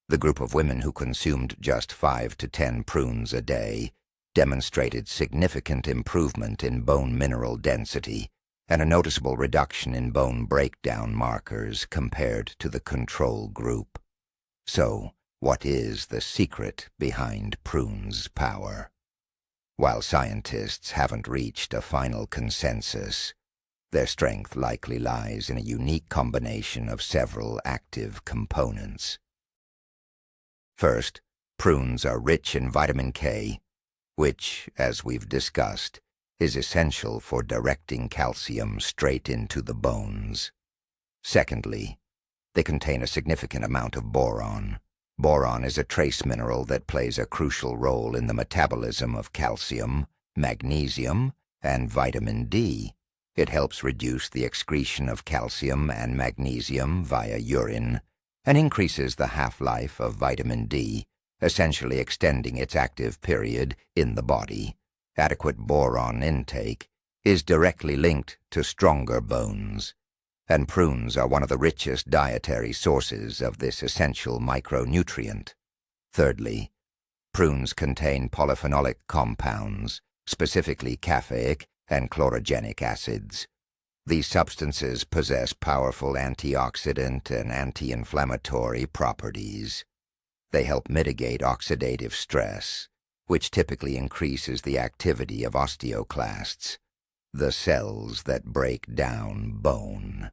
[SPEAKER 1] The group of women who consumed just 5 to 10 prunes a day demonstrated significant improvement in bone mineral density and a noticeable reduction in bone breakdown markers compared to the control group. So, what is the secret behind prunes' power? While scientists haven't reached a final consensus, their strength likely lies in a unique combination of several active components. First, prunes are rich in vitamin K, which, as we've discussed, is essential for directing calcium straight into the bones. Secondly, they contain a significant amount of boron. Boron is a trace mineral that plays a crucial role in the metabolism of calcium, magnesium, and vitamin D. It helps reduce the excretion of calcium and magnesium via urine and increases the half-life of vitamin D, essentially extending its active period in the body. Adequate boron intake is directly linked to stronger bones, and prunes are one of the richest dietary sources of this essential micronutrient. Thirdly, prunes contain polyphenolic compounds, specifically caffeic and chlorogenic acids. These substances possess powerful antioxidant and anti-inflammatory properties. They help mitigate oxidative stress, which typically increases the activity of osteoclasts, the cells that break down bone.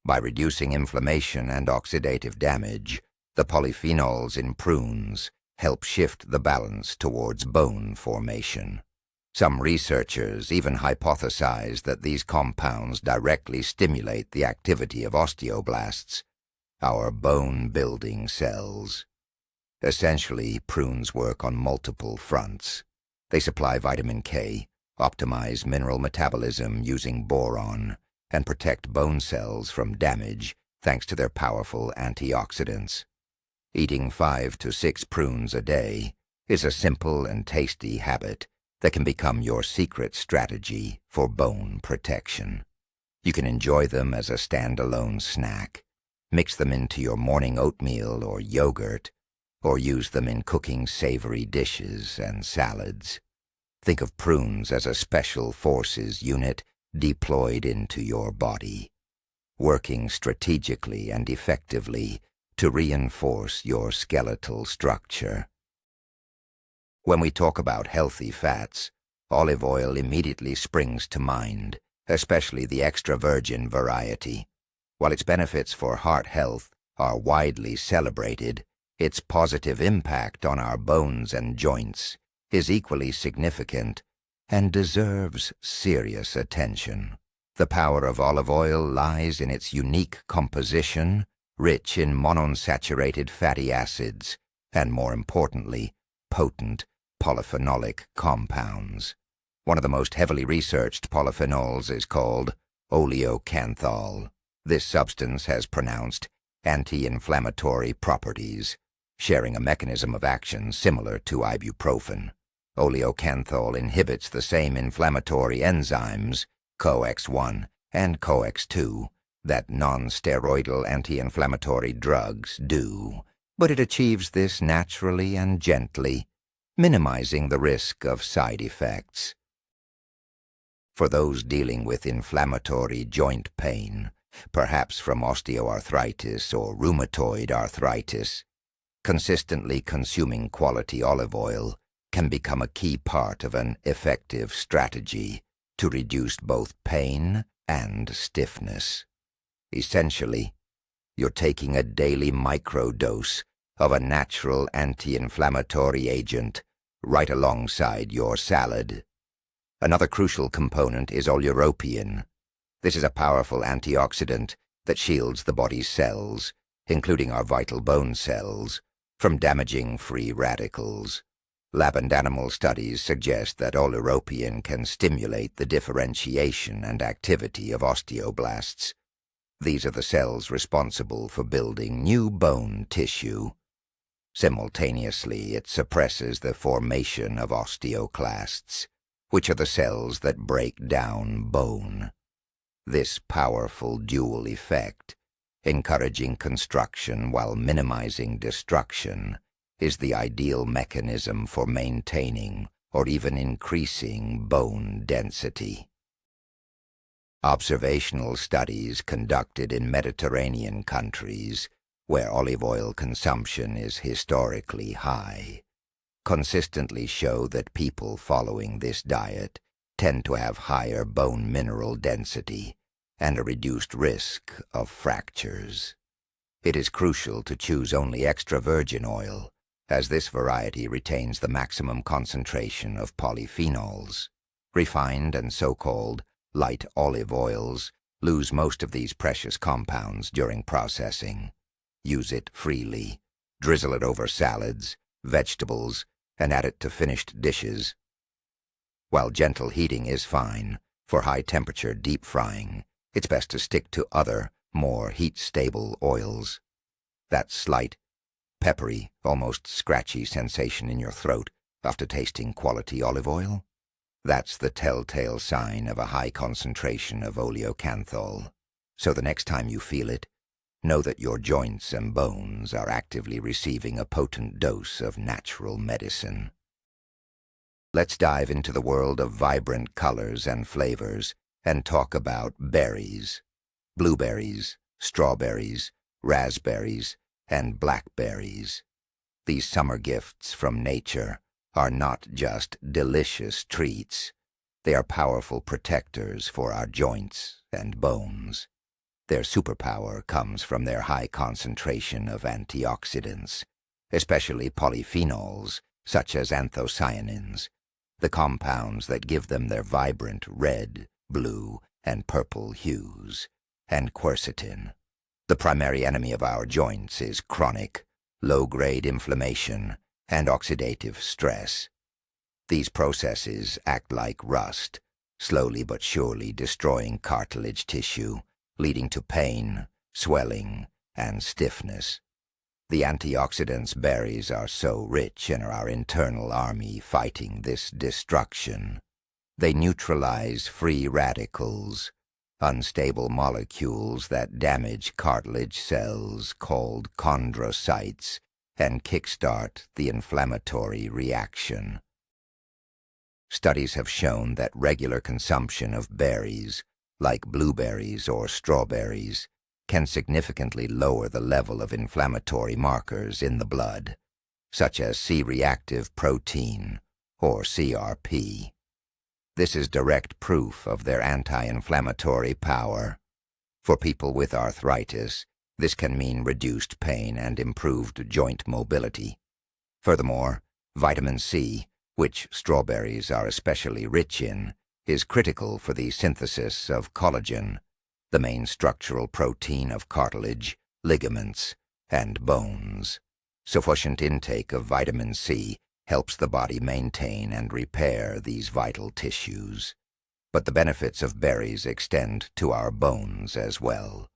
[SPEAKER 1] By reducing inflammation and oxidative damage, the polyphenols in prunes help shift the balance towards bone formation. Some researchers even hypothesize that these compounds directly stimulate the activity of osteoblasts, our bone-building cells. Essentially, prunes work on multiple fronts. They supply vitamin K, optimize mineral metabolism using boron, and protect bone cells from damage thanks to their powerful antioxidants. Eating 5 to 6 prunes a day is a simple and tasty habit that can become your secret strategy for bone protection. You can enjoy them as a standalone snack, Mix them into your morning oatmeal or yogurt, or use them in cooking savory dishes and salads. Think of prunes as a special forces unit deployed into your body, working strategically and effectively to reinforce your skeletal structure. When we talk about healthy fats, olive oil immediately springs to mind, especially the extra virgin variety. While its benefits for heart health are widely celebrated, its positive impact on our bones and joints is equally significant and deserves serious attention. The power of olive oil lies in its unique composition, rich in monounsaturated fatty acids, and more importantly, potent polyphenolic compounds. One of the most heavily researched polyphenols is called oleocanthal. This substance has pronounced anti-inflammatory properties, sharing a mechanism of action similar to ibuprofen. Oleocanthal inhibits the same inflammatory enzymes, COX-1 and COX-2, that non-steroidal anti-inflammatory drugs do, but it achieves this naturally and gently, minimizing the risk of side effects. For those dealing with inflammatory joint pain, perhaps from osteoarthritis or rheumatoid arthritis, consistently consuming quality olive oil can become a key part of an effective strategy to reduce both pain and stiffness. Essentially, you're taking a daily microdose of a natural anti-inflammatory agent right alongside your salad. Another crucial component is oleuropein. This is a powerful antioxidant that shields the body's cells, including our vital bone cells, from damaging free radicals. Lab and animal studies suggest that oleuropein can stimulate the differentiation and activity of osteoblasts. These are the cells responsible for building new bone tissue. Simultaneously, it suppresses the formation of osteoclasts, which are the cells that break down bone. This powerful dual effect, encouraging construction while minimizing destruction, is the ideal mechanism for maintaining or even increasing bone density. Observational studies conducted in Mediterranean countries, where olive oil consumption is historically high, consistently show that people following this diet tend to have higher bone mineral density and a reduced risk of fractures. It is crucial to choose only extra virgin oil, as this variety retains the maximum concentration of polyphenols. Refined and so-called light olive oils lose most of these precious compounds during processing. Use it freely. Drizzle it over salads, vegetables, and add it to finished dishes. While gentle heating is fine, for high-temperature deep frying, it's best to stick to other, more heat-stable oils. That slight, peppery, almost scratchy sensation in your throat after tasting quality olive oil? That's the telltale sign of a high concentration of oleocanthal. So the next time you feel it, know that your joints and bones are actively receiving a potent dose of natural medicine. Let's dive into the world of vibrant colors and flavors and talk about berries. Blueberries, strawberries, raspberries, and blackberries. These summer gifts from nature are not just delicious treats. They are powerful protectors for our joints and bones. Their superpower comes from their high concentration of antioxidants, especially polyphenols such as anthocyanins, the compounds that give them their vibrant red, blue, and purple hues, and quercetin. The primary enemy of our joints is chronic, low-grade inflammation and oxidative stress. These processes act like rust, slowly but surely destroying cartilage tissue, leading to pain, swelling, and stiffness. The antioxidants berries are so rich in our internal army fighting this destruction. They neutralize free radicals, unstable molecules that damage cartilage cells called chondrocytes and kickstart the inflammatory reaction. Studies have shown that regular consumption of berries, like blueberries or strawberries, can significantly lower the level of inflammatory markers in the blood, such as C-reactive protein, or CRP. This is direct proof of their anti-inflammatory power. For people with arthritis, this can mean reduced pain and improved joint mobility. Furthermore, vitamin C, which strawberries are especially rich in, is critical for the synthesis of collagen, the main structural protein of cartilage, ligaments, and bones. Sufficient intake of vitamin C helps the body maintain and repair these vital tissues. But the benefits of berries extend to our bones as well.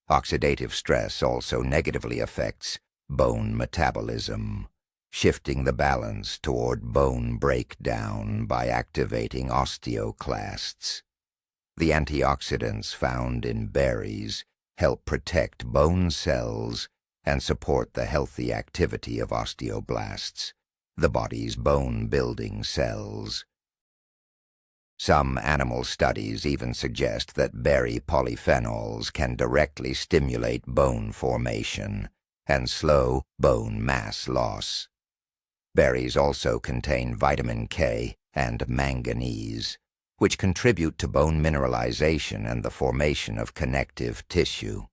[SPEAKER 1] Oxidative stress also negatively affects bone metabolism, shifting the balance toward bone breakdown by activating osteoclasts. The antioxidants found in berries help protect bone cells and support the healthy activity of osteoblasts, the body's bone-building cells. Some animal studies even suggest that berry polyphenols can directly stimulate bone formation and slow bone mass loss. Berries also contain vitamin K and manganese, which contribute to bone mineralization and the formation of connective tissue.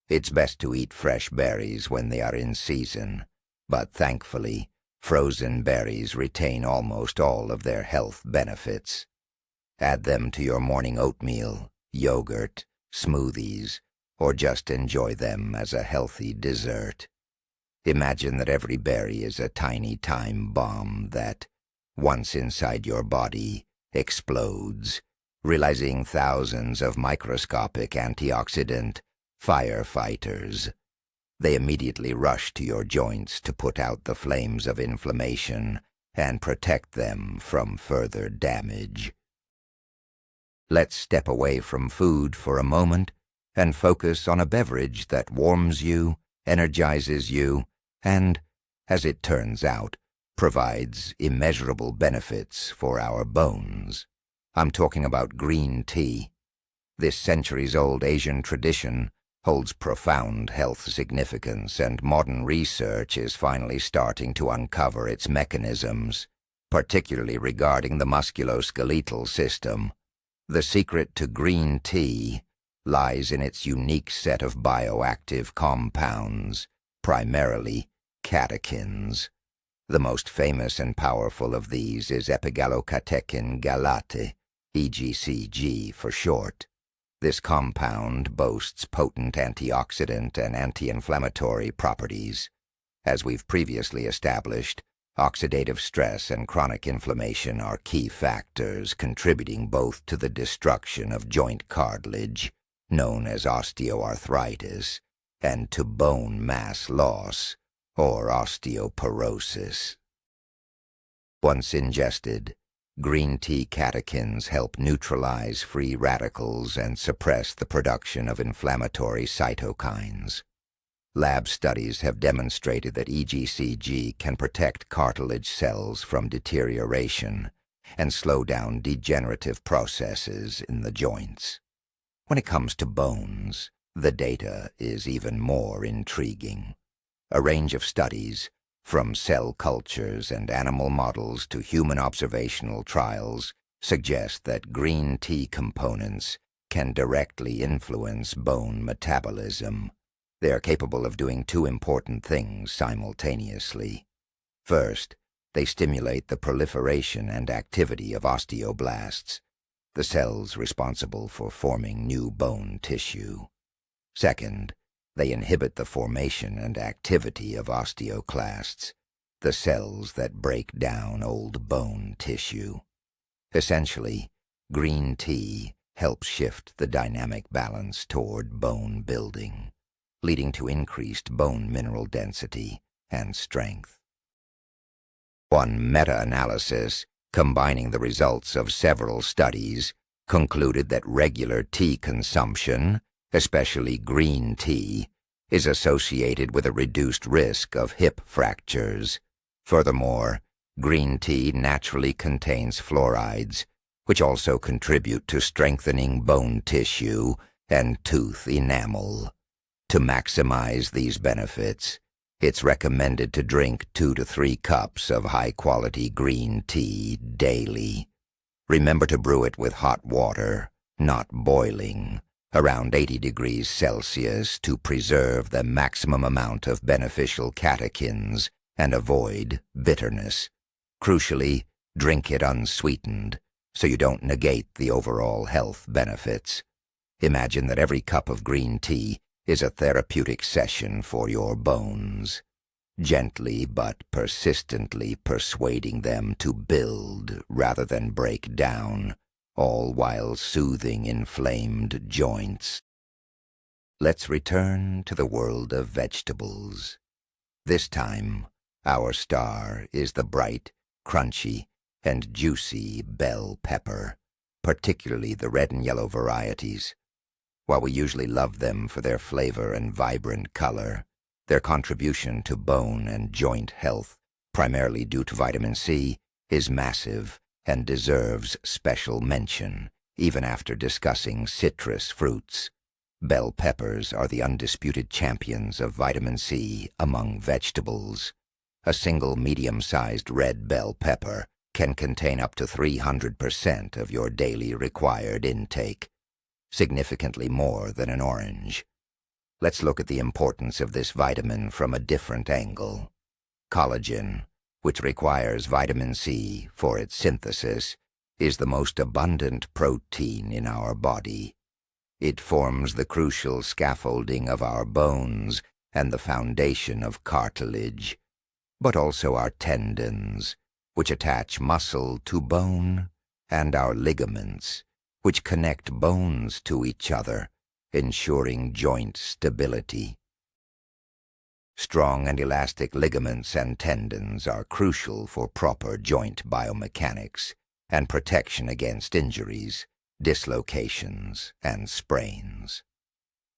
[SPEAKER 1] It's best to eat fresh berries when they are in season, but thankfully, frozen berries retain almost all of their health benefits. Add them to your morning oatmeal, yogurt, smoothies, or just enjoy them as a healthy dessert. Imagine that every berry is a tiny time bomb that, once inside your body, explodes, releasing thousands of microscopic antioxidant firefighters. They immediately rush to your joints to put out the flames of inflammation and protect them from further damage. Let's step away from food for a moment and focus on a beverage that warms you, energizes you, and, as it turns out, provides immeasurable benefits for our bones. I'm talking about green tea. This centuries-old Asian tradition holds profound health significance, and modern research is finally starting to uncover its mechanisms, particularly regarding the musculoskeletal system. The secret to green tea lies in its unique set of bioactive compounds, primarily catechins. The most famous and powerful of these is epigallocatechin galate, EGCG for short. This compound boasts potent antioxidant and anti-inflammatory properties. As we've previously established, oxidative stress and chronic inflammation are key factors contributing both to the destruction of joint cartilage, known as osteoarthritis, and to bone mass loss, or osteoporosis. Once ingested, green tea catechins help neutralize free radicals and suppress the production of inflammatory cytokines. Lab studies have demonstrated that EGCG can protect cartilage cells from deterioration and slow down degenerative processes in the joints. When it comes to bones, the data is even more intriguing. A range of studies, from cell cultures and animal models to human observational trials, suggest that green tea components can directly influence bone metabolism. They are capable of doing two important things simultaneously. First, they stimulate the proliferation and activity of osteoblasts, the cells responsible for forming new bone tissue. Second, they inhibit the formation and activity of osteoclasts, the cells that break down old bone tissue. Essentially, green tea helps shift the dynamic balance toward bone building, leading to increased bone mineral density and strength. One meta-analysis, combining the results of several studies, concluded that regular tea consumption, especially green tea, is associated with a reduced risk of hip fractures. Furthermore, green tea naturally contains fluorides, which also contribute to strengthening bone tissue and tooth enamel. To maximize these benefits, it's recommended to drink 2 to 3 cups of high-quality green tea daily. Remember to brew it with hot water, not boiling, around 80 degrees Celsius to preserve the maximum amount of beneficial catechins and avoid bitterness. Crucially, drink it unsweetened, so you don't negate the overall health benefits. Imagine that every cup of green tea is a therapeutic session for your bones, gently but persistently persuading them to build rather than break down, all while soothing inflamed joints. Let's return to the world of vegetables. This time, our star is the bright, crunchy, and juicy bell pepper, particularly the red and yellow varieties. While we usually love them for their flavor and vibrant color, their contribution to bone and joint health, primarily due to vitamin C, is massive and deserves special mention, even after discussing citrus fruits. Bell peppers are the undisputed champions of vitamin C among vegetables. A single medium-sized red bell pepper can contain up to 300% of your daily required intake, significantly more than an orange. Let's look at the importance of this vitamin from a different angle. Collagen, which requires vitamin C for its synthesis, is the most abundant protein in our body. It forms the crucial scaffolding of our bones and the foundation of cartilage, but also our tendons, which attach muscle to bone, and our ligaments, which connect bones to each other, ensuring joint stability. Strong and elastic ligaments and tendons are crucial for proper joint biomechanics and protection against injuries, dislocations, and sprains.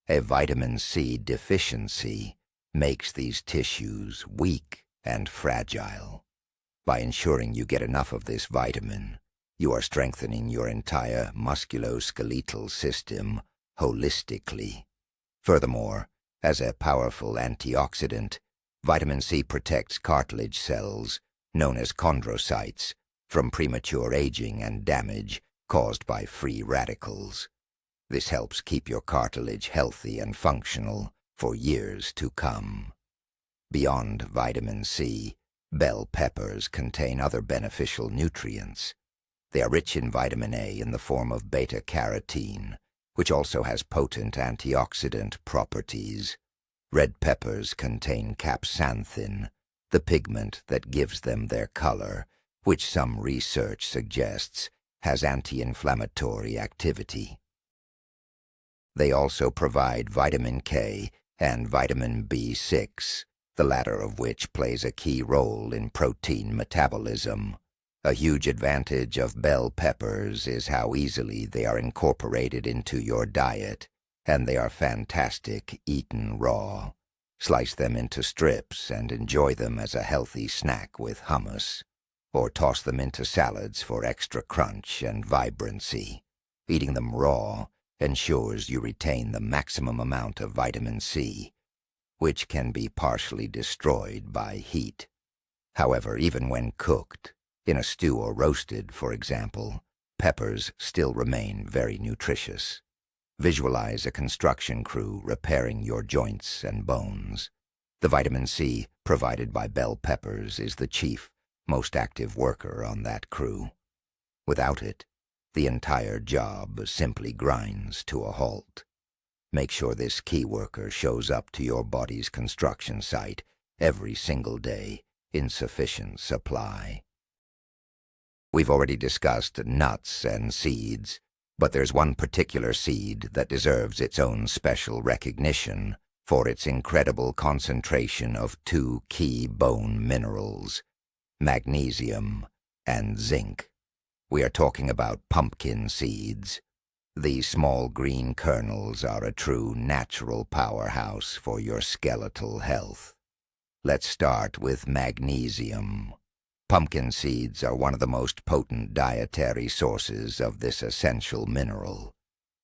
[SPEAKER 1] A vitamin C deficiency makes these tissues weak and fragile. By ensuring you get enough of this vitamin, you are strengthening your entire musculoskeletal system holistically. Furthermore, as a powerful antioxidant, vitamin C protects cartilage cells, known as chondrocytes, from premature aging and damage caused by free radicals. This helps keep your cartilage healthy and functional for years to come. Beyond vitamin C, bell peppers contain other beneficial nutrients. They are rich in vitamin A in the form of beta-carotene, which also has potent antioxidant properties. Red peppers contain capsanthin, the pigment that gives them their color, which some research suggests has anti-inflammatory activity. They also provide vitamin K and vitamin B6, the latter of which plays a key role in protein metabolism. A huge advantage of bell peppers is how easily they are incorporated into your diet, and they are fantastic eaten raw. Slice them into strips and enjoy them as a healthy snack with hummus, or toss them into salads for extra crunch and vibrancy. Eating them raw ensures you retain the maximum amount of vitamin C, which can be partially destroyed by heat. However, even when cooked, in a stew or roasted, for example, peppers still remain very nutritious. Visualize a construction crew repairing your joints and bones. The vitamin C provided by bell peppers is the chief, most active worker on that crew. Without it, the entire job simply grinds to a halt. Make sure this key worker shows up to your body's construction site every single day in sufficient supply. We've already discussed nuts and seeds, but there's one particular seed that deserves its own special recognition for its incredible concentration of 2 key bone minerals, magnesium and zinc. We are talking about pumpkin seeds. These small green kernels are a true natural powerhouse for your skeletal health. Let's start with magnesium. Pumpkin seeds are one of the most potent dietary sources of this essential mineral.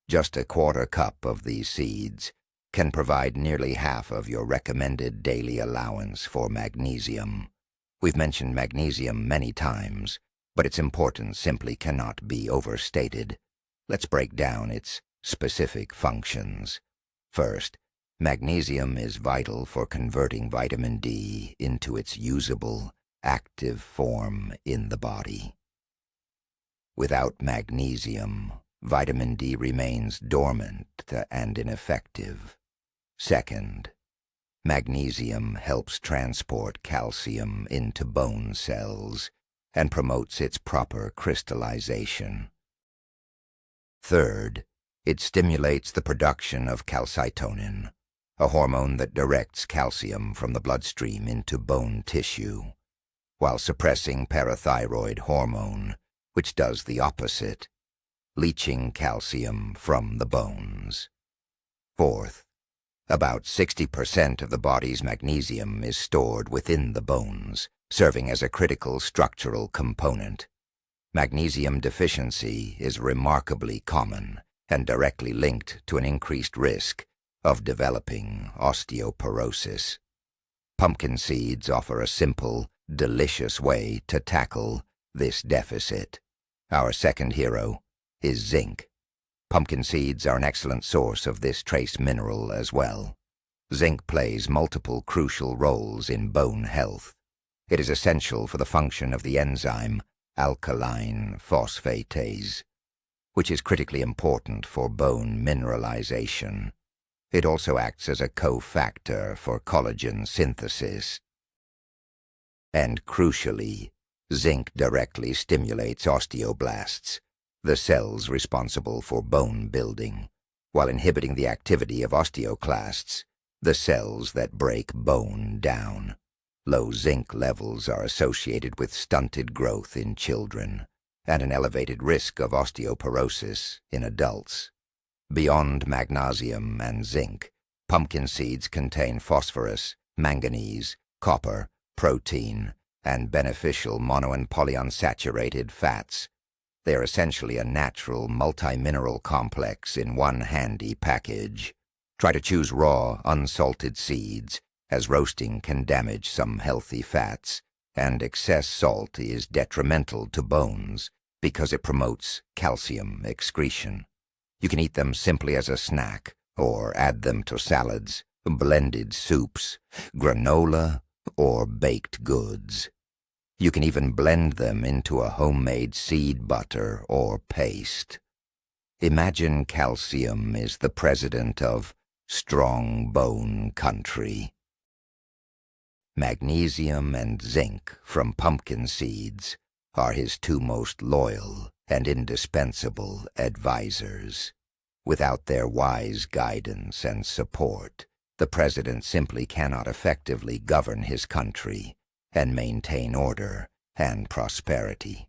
[SPEAKER 1] Just a quarter cup of these seeds can provide nearly half of your recommended daily allowance for magnesium. We've mentioned magnesium many times, but its importance simply cannot be overstated. Let's break down its specific functions. First, magnesium is vital for converting vitamin D into its usable, active form in the body. Without magnesium, vitamin D remains dormant and ineffective. Second, magnesium helps transport calcium into bone cells and promotes its proper crystallization. Third, it stimulates the production of calcitonin, a hormone that directs calcium from the bloodstream into bone tissue, while suppressing parathyroid hormone, which does the opposite, leaching calcium from the bones. Fourth, about 60% of the body's magnesium is stored within the bones, serving as a critical structural component. Magnesium deficiency is remarkably common and directly linked to an increased risk of developing osteoporosis. Pumpkin seeds offer a simple, delicious way to tackle this deficit. Our second hero is zinc. Pumpkin seeds are an excellent source of this trace mineral as well. Zinc plays multiple crucial roles in bone health. It is essential for the function of the enzyme alkaline phosphatase, which is critically important for bone mineralization. It also acts as a cofactor for collagen synthesis. And crucially, zinc directly stimulates osteoblasts, the cells responsible for bone building, while inhibiting the activity of osteoclasts, the cells that break bone down. Low zinc levels are associated with stunted growth in children and an elevated risk of osteoporosis in adults. Beyond magnesium and zinc, pumpkin seeds contain phosphorus, manganese, copper, protein, and beneficial mono- and polyunsaturated fats. They are essentially a natural multi-mineral complex in one handy package. Try to choose raw, unsalted seeds, as roasting can damage some healthy fats, and excess salt is detrimental to bones because it promotes calcium excretion. You can eat them simply as a snack, or add them to salads, blended soups, granola, or baked goods. You can even blend them into a homemade seed butter or paste. Imagine calcium is the president of strong bone country. Magnesium and zinc from pumpkin seeds are his two most loyal and indispensable advisors. Without their wise guidance and support, the president simply cannot effectively govern his country and maintain order and prosperity.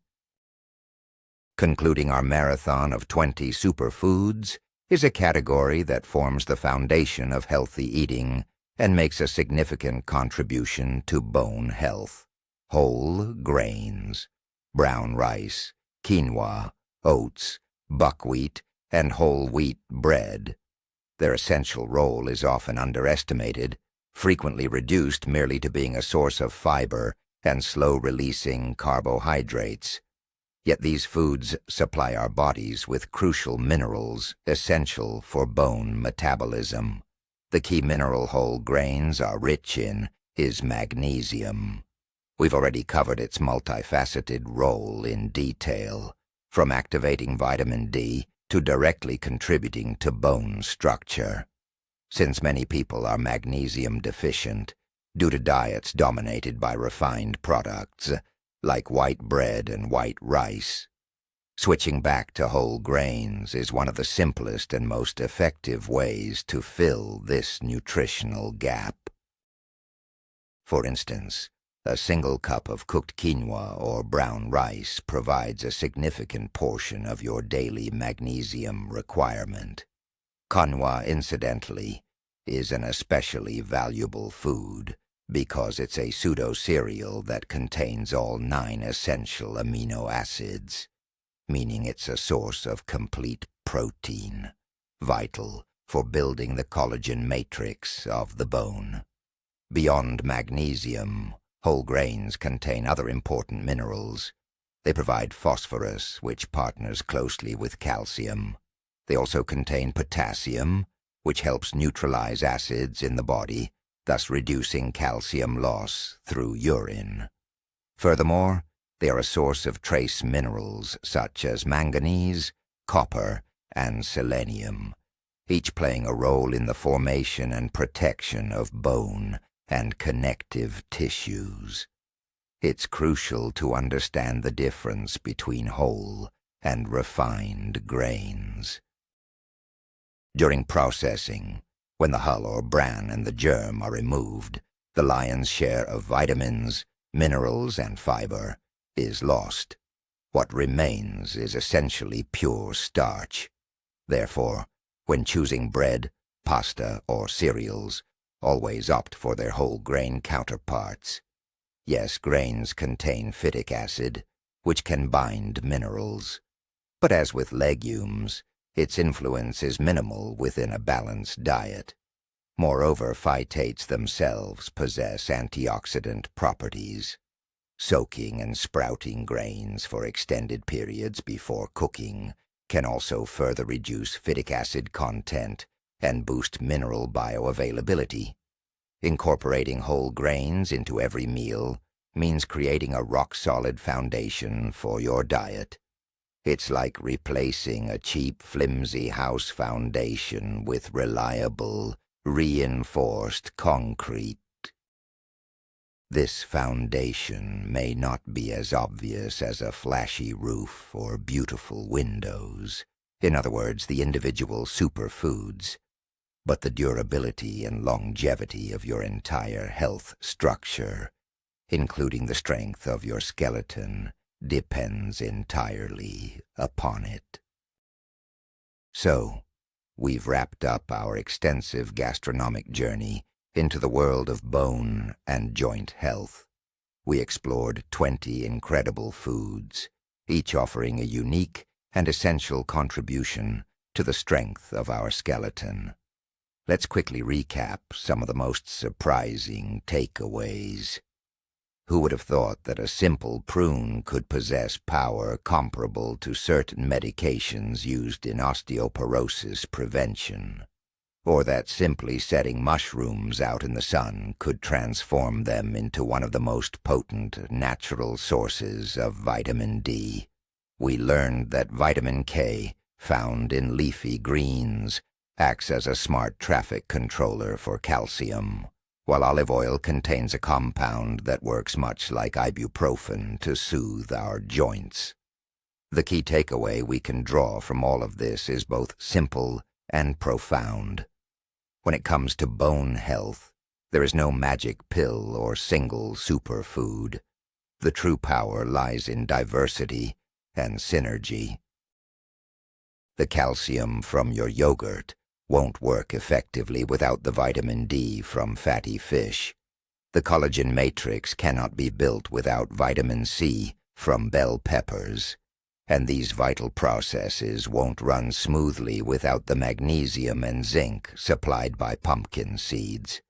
[SPEAKER 1] Concluding our marathon of 20 superfoods is a category that forms the foundation of healthy eating and makes a significant contribution to bone health. Whole grains, brown rice, quinoa, oats, buckwheat, and whole wheat bread. Their essential role is often underestimated, frequently reduced merely to being a source of fiber and slow-releasing carbohydrates. Yet these foods supply our bodies with crucial minerals essential for bone metabolism. The key mineral whole grains are rich in is magnesium. We've already covered its multifaceted role in detail, from activating vitamin D to directly contributing to bone structure. Since many people are magnesium deficient due to diets dominated by refined products like white bread and white rice, switching back to whole grains is one of the simplest and most effective ways to fill this nutritional gap. For instance, A single cup of cooked quinoa or brown rice provides a significant portion of your daily magnesium requirement. Quinoa, incidentally, is an especially valuable food because it's a pseudo-cereal that contains all 9 essential amino acids, meaning it's a source of complete protein, vital for building the collagen matrix of the bone. Beyond magnesium, whole grains contain other important minerals. They provide phosphorus, which partners closely with calcium. They also contain potassium, which helps neutralize acids in the body, thus reducing calcium loss through urine. Furthermore, they are a source of trace minerals such as manganese, copper, and selenium, each playing a role in the formation and protection of bone and connective tissues. It's crucial to understand the difference between whole and refined grains. During processing, when the hull or bran and the germ are removed, the lion's share of vitamins, minerals, and fiber is lost. What remains is essentially pure starch. Therefore, when choosing bread, pasta, or cereals, always opt for their whole grain counterparts. Yes, grains contain phytic acid, which can bind minerals. But as with legumes, its influence is minimal within a balanced diet. Moreover, phytates themselves possess antioxidant properties. Soaking and sprouting grains for extended periods before cooking can also further reduce phytic acid content and boost mineral bioavailability. Incorporating whole grains into every meal means creating a rock-solid foundation for your diet. It's like replacing a cheap, flimsy house foundation with reliable, reinforced concrete. This foundation may not be as obvious as a flashy roof or beautiful windows, in other words, the individual superfoods, but the durability and longevity of your entire health structure, including the strength of your skeleton, depends entirely upon it. So, we've wrapped up our extensive gastronomic journey into the world of bone and joint health. We explored 20 incredible foods, each offering a unique and essential contribution to the strength of our skeleton. Let's quickly recap some of the most surprising takeaways. Who would have thought that a simple prune could possess power comparable to certain medications used in osteoporosis prevention? Or that simply setting mushrooms out in the sun could transform them into one of the most potent natural sources of vitamin D? We learned that vitamin K, found in leafy greens, acts as a smart traffic controller for calcium, while olive oil contains a compound that works much like ibuprofen to soothe our joints. The key takeaway we can draw from all of this is both simple and profound. When it comes to bone health, there is no magic pill or single superfood. The true power lies in diversity and synergy. The calcium from your yogurt won't work effectively without the vitamin D from fatty fish. The collagen matrix cannot be built without vitamin C from bell peppers. And these vital processes won't run smoothly without the magnesium and zinc supplied by pumpkin seeds.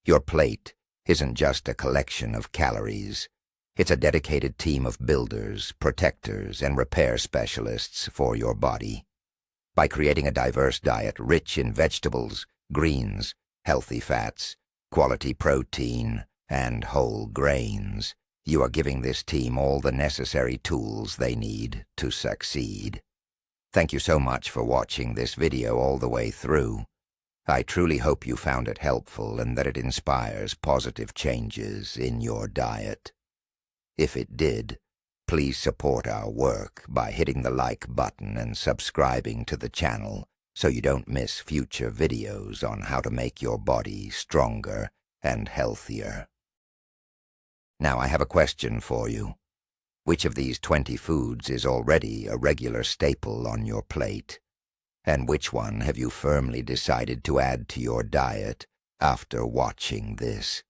[SPEAKER 1] Your plate isn't just a collection of calories. It's a dedicated team of builders, protectors, and repair specialists for your body. By creating a diverse diet rich in vegetables, greens, healthy fats, quality protein, and whole grains, you are giving this team all the necessary tools they need to succeed. Thank you so much for watching this video all the way through. I truly hope you found it helpful and that it inspires positive changes in your diet. If it did, please support our work by hitting the like button and subscribing to the channel so you don't miss future videos on how to make your body stronger and healthier. Now I have a question for you. Which of these 20 foods is already a regular staple on your plate? And which one have you firmly decided to add to your diet after watching this?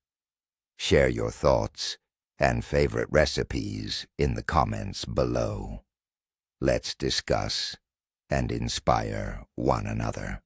[SPEAKER 1] Share your thoughts and favorite recipes in the comments below. Let's discuss and inspire one another.